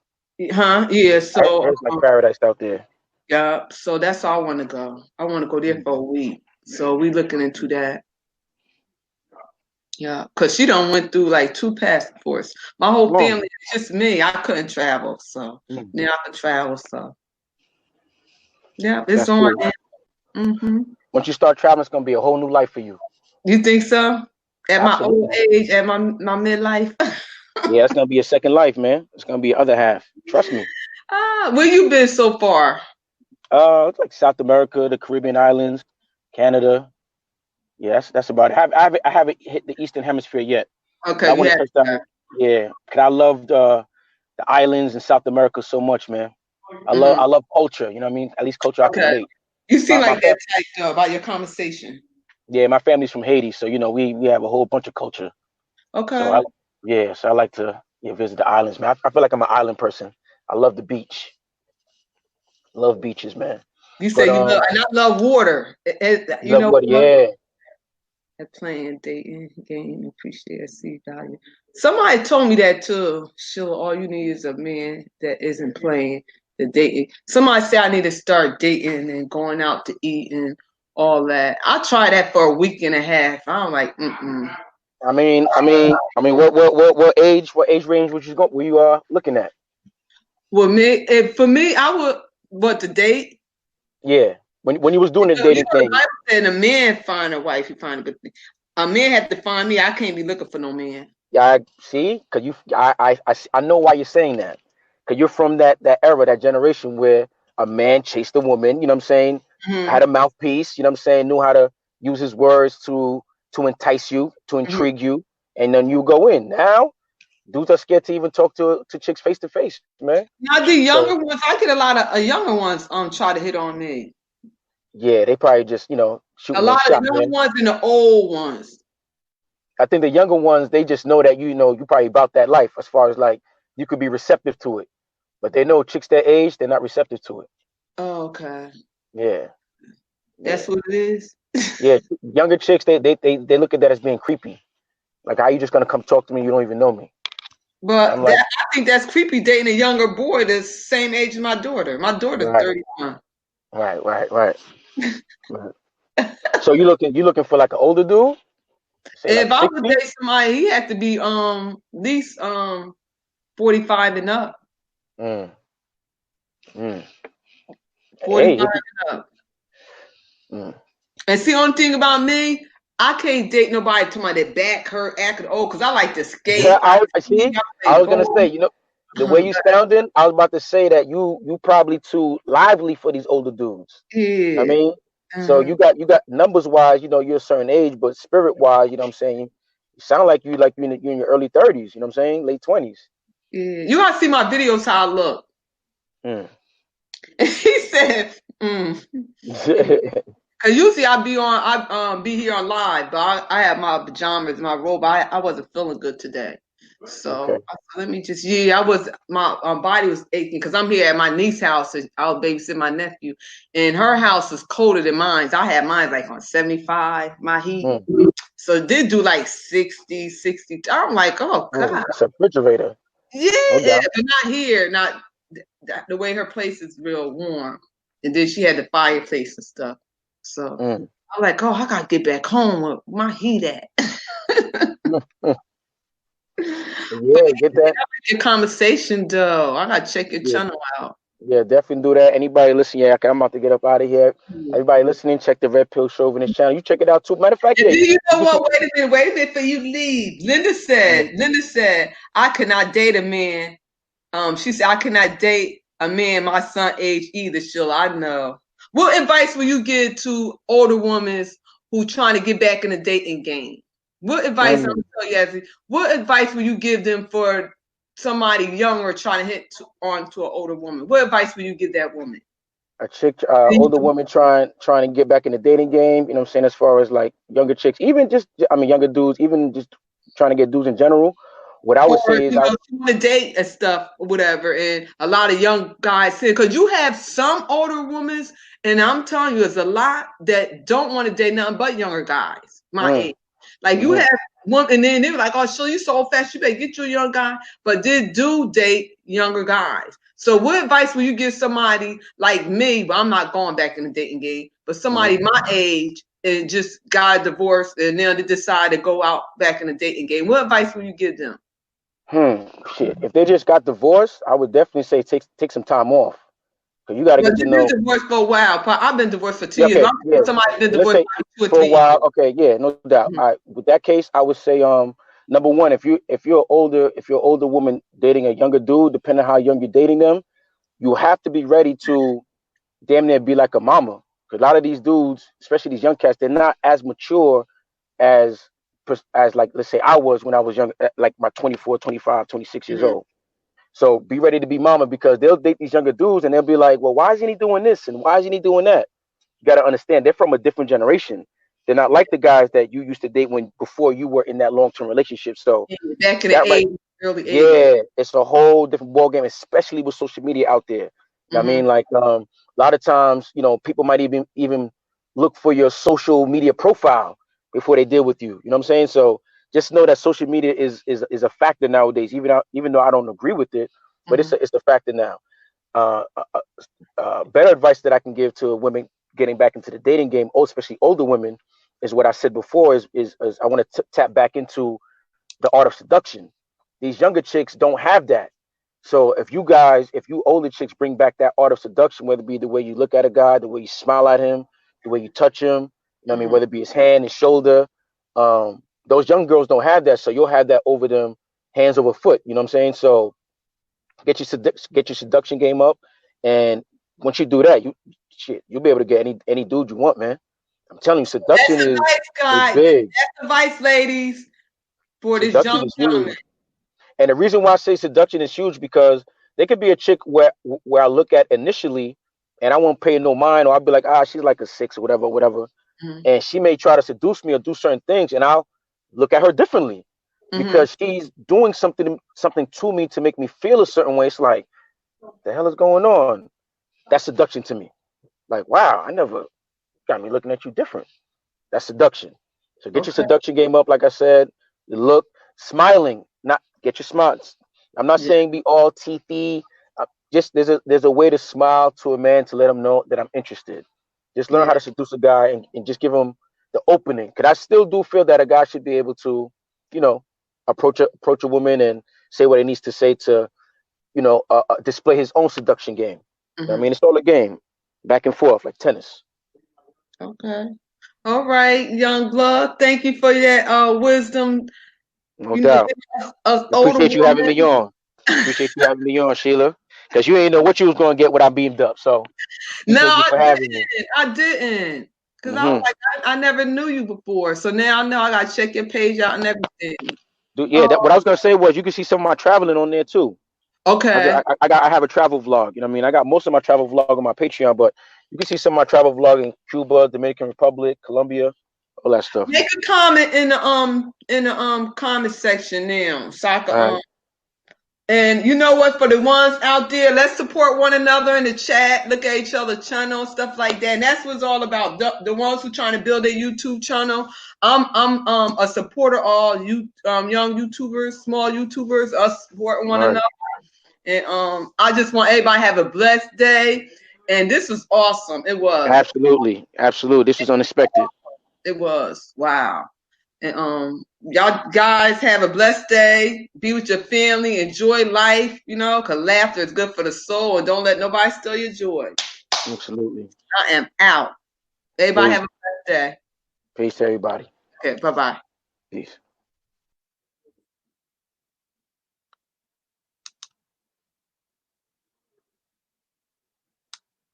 Huh? Yeah. So there's like paradise out there. Yeah. So that's how I want to go. I want to go there for a week. So we looking into that. Yeah, because she done went through like 2 passports. My whole family, it's just me. I couldn't travel, so now I can travel. So yeah, it's on. Once you start traveling, it's gonna be a whole new life for you. You think so? At my old age, at my midlife. Yeah, it's gonna be a second life, man. It's gonna be the other half. Trust me. Where you been so far? It's like South America, the Caribbean islands, Canada. Yeah, that's about it. I haven't hit the Eastern Hemisphere yet. Okay. I want to touch down. Yeah, because I loved the islands in South America so much, man. I love culture. You know what I mean? At least culture I can relate. You seem like that type though about your conversation. Yeah, my family's from Haiti, so we have a whole bunch of culture. Okay. So I like to visit the islands, man. I feel like I'm an island person. I love the beach. Love beaches, man. You say you love, and I love water. You know what? Yeah. Playing, dating, game, appreciate, see value. Somebody told me that too. Sheila, all you need is a man that isn't playing the dating. Somebody said I need to start dating and going out to eat and all that. I tried that for a week and a half. I'm like, I mean, what age range were you looking at? Well, for me, I would to date. Yeah. When you was doing the dating thing. I said a man find a wife, you find a good thing. A man had to find me. I can't be looking for no man. Yeah, see, because I know why you're saying that. Because you're from that era, that generation where a man chased a woman, you know what I'm saying? Had a mouthpiece, you know what I'm saying? Knew how to use his words to entice you, to intrigue you, and then you go in. Now, dudes are scared to even talk to chicks face to face, man. Now the younger ones, I get a lot of younger ones try to hit on me. Yeah, they probably just, shoot a lot of the young ones and the old ones. I think the younger ones, they just know that you probably about that life as far as like you could be receptive to it. But they know chicks their age, they're not receptive to it. Oh, okay. Yeah. That's what it is. Yeah, younger chicks, they look at that as being creepy. Like, how you just gonna come talk to me? You don't even know me. But I think that's creepy dating a younger boy the same age as my daughter. My daughter's 31. Right. So you looking for like an older dude? If I would date somebody, he had to be at least 45 and up. 45 and up. And see, the only thing about me, I can't date nobody to my back hurt, acting old, because I like to skate. Yeah, I was gonna say, the way you sounding, I was about to say that you probably too lively for these older dudes. Yeah. I mean, so you got numbers wise, you're a certain age, but spirit wise, you know what I'm saying, you sound like you're in your early 30s, you know what I'm saying, late 20s. Yeah. You gotta see my videos how I look. He said, Cause usually I be here on live, but I have my pajamas, my robe. I wasn't feeling good today. So let me just, my body was aching because I'm here at my niece's house. I was babysitting my nephew, and her house is colder than mine. I had mine like on 75, my heat. So it did do like 60. I'm like, oh God. It's a refrigerator. Yeah, but not here. the way her place is real warm, and then she had the fireplace and stuff. So I'm like, oh, I gotta get back home with my heat at. Yeah, get that. Your conversation though. I gotta check your channel out. Yeah, definitely do that. Anybody listening, I'm about to get up out of here. Everybody listening, check the Red Pill Chauvinist channel. You check it out too. Matter of fact, do you know what? Wait a minute for you leave. Linda said, I cannot date a man. She said, I cannot date a man my son age either, Sheila. I know. What advice will you give to older women who trying to get back in the dating game? What advice, I'm gonna tell you, Yazzie, what advice will you give them for somebody younger trying to hit onto an older woman? What advice will you give that woman? A chick, older woman trying to get back in the dating game, you know what I'm saying, as far as like younger chicks, even just, younger dudes, even just trying to get dudes in general. What I would say is, you want to date and stuff or whatever, and a lot of young guys say, because you have some older women, and I'm telling you, there's a lot that don't want to date nothing but younger guys, my age. Like you have one, and then they were like, "Oh, so you so fast, you better get you a young guy." But they do date younger guys. So, what advice will you give somebody like me? But I'm not going back in the dating game. But somebody my age and just got divorced, and now they decide to go out back in the dating game. What advice will you give them? Shit. If they just got divorced, I would definitely say take some time off. Cause you got to get to know. You've been divorced for a while. I've been divorced for 2 years. Somebody's been divorced for 2 or 3 for a while. years. Okay, yeah, no doubt. All right, with that case, I would say, number one, if you're an older woman dating a younger dude, depending on how young you're dating them, you have to be ready to damn near be like a mama. Cause a lot of these dudes, especially these young cats, they're not as mature as like, let's say I was when I was young, like my 24, 25, 26 years old. So be ready to be mama, because they'll date these younger dudes and they'll be like, well, why isn't he doing this? And why isn't he doing that? You got to understand, they're from a different generation. They're not like the guys that you used to date before you were in that long-term relationship. So back in the early 80s. Yeah, it's a whole different ball game, especially with social media out there. I mean, like a lot of times, people might even look for your social media profile before they deal with you. You know what I'm saying? So just know that social media is a factor nowadays, even though I don't agree with it, but it's a factor now. Better advice that I can give to women getting back into the dating game, especially older women, is what I said before. Is I want to tap back into the art of seduction. These younger chicks don't have that. So if you older chicks bring back that art of seduction, whether it be the way you look at a guy, the way you smile at him, the way you touch him, you know what I mean, whether it be his hand, his shoulder, those young girls don't have that. So you'll have that over them, hands over foot. You know what I'm saying? So get your seduction game up, and once you do that, you'll be able to get any dude you want, man. I'm telling you, seduction is big. That's advice, ladies, for this young gentleman. And the reason why I say seduction is huge, because there could be a chick where I look at initially and I won't pay no mind, or I'll be like, she's like a 6 or whatever. And she may try to seduce me or do certain things, and I'll look at her differently because she's doing something to me to make me feel a certain way. It's like, what the hell is going on? That's seduction to me. Like, wow, I never got me looking at you different. That's seduction. So get your seduction game up, like I said. You look, smiling, not get your smiles. I'm not saying be all teethy. Just there's a way to smile to a man to let him know that I'm interested. Just learn how to seduce a guy and just give him the opening. Because I still do feel that a guy should be able to, approach a woman and say what he needs to say to, display his own seduction game. You know what I mean, it's all a game, back and forth like tennis. Okay. All right, young blood. Thank you for that wisdom. No doubt. Appreciate you having me on. Appreciate you having me on, Sheila. Because you ain't know what you was going to get when I beamed up. So I didn't. Because I was like, I never knew you before. So now I know I got to check your page out and everything. Dude, what I was going to say was you can see some of my traveling on there too. Okay. I have a travel vlog. You know what I mean? I got most of my travel vlog on my Patreon, but you can see some of my travel vlog in Cuba, Dominican Republic, Colombia, all that stuff. Make a comment in the comment section now, so I can, and you know what? For the ones out there, let's support one another in the chat. Look at each other's channel and stuff like that. And that's what it's all about. The ones who trying to build their YouTube channel. I'm a supporter of all you young YouTubers, small YouTubers. Us supporting one another. And I just want everybody to have a blessed day. And this was awesome. It was. Absolutely. Absolutely. This was unexpected. It was. Wow. And y'all guys have a blessed day. Be with your family. Enjoy life, you know, because laughter is good for the soul. And don't let nobody steal your joy. Absolutely. I am out. Everybody have a blessed day. Peace to everybody. Okay, bye-bye. Peace.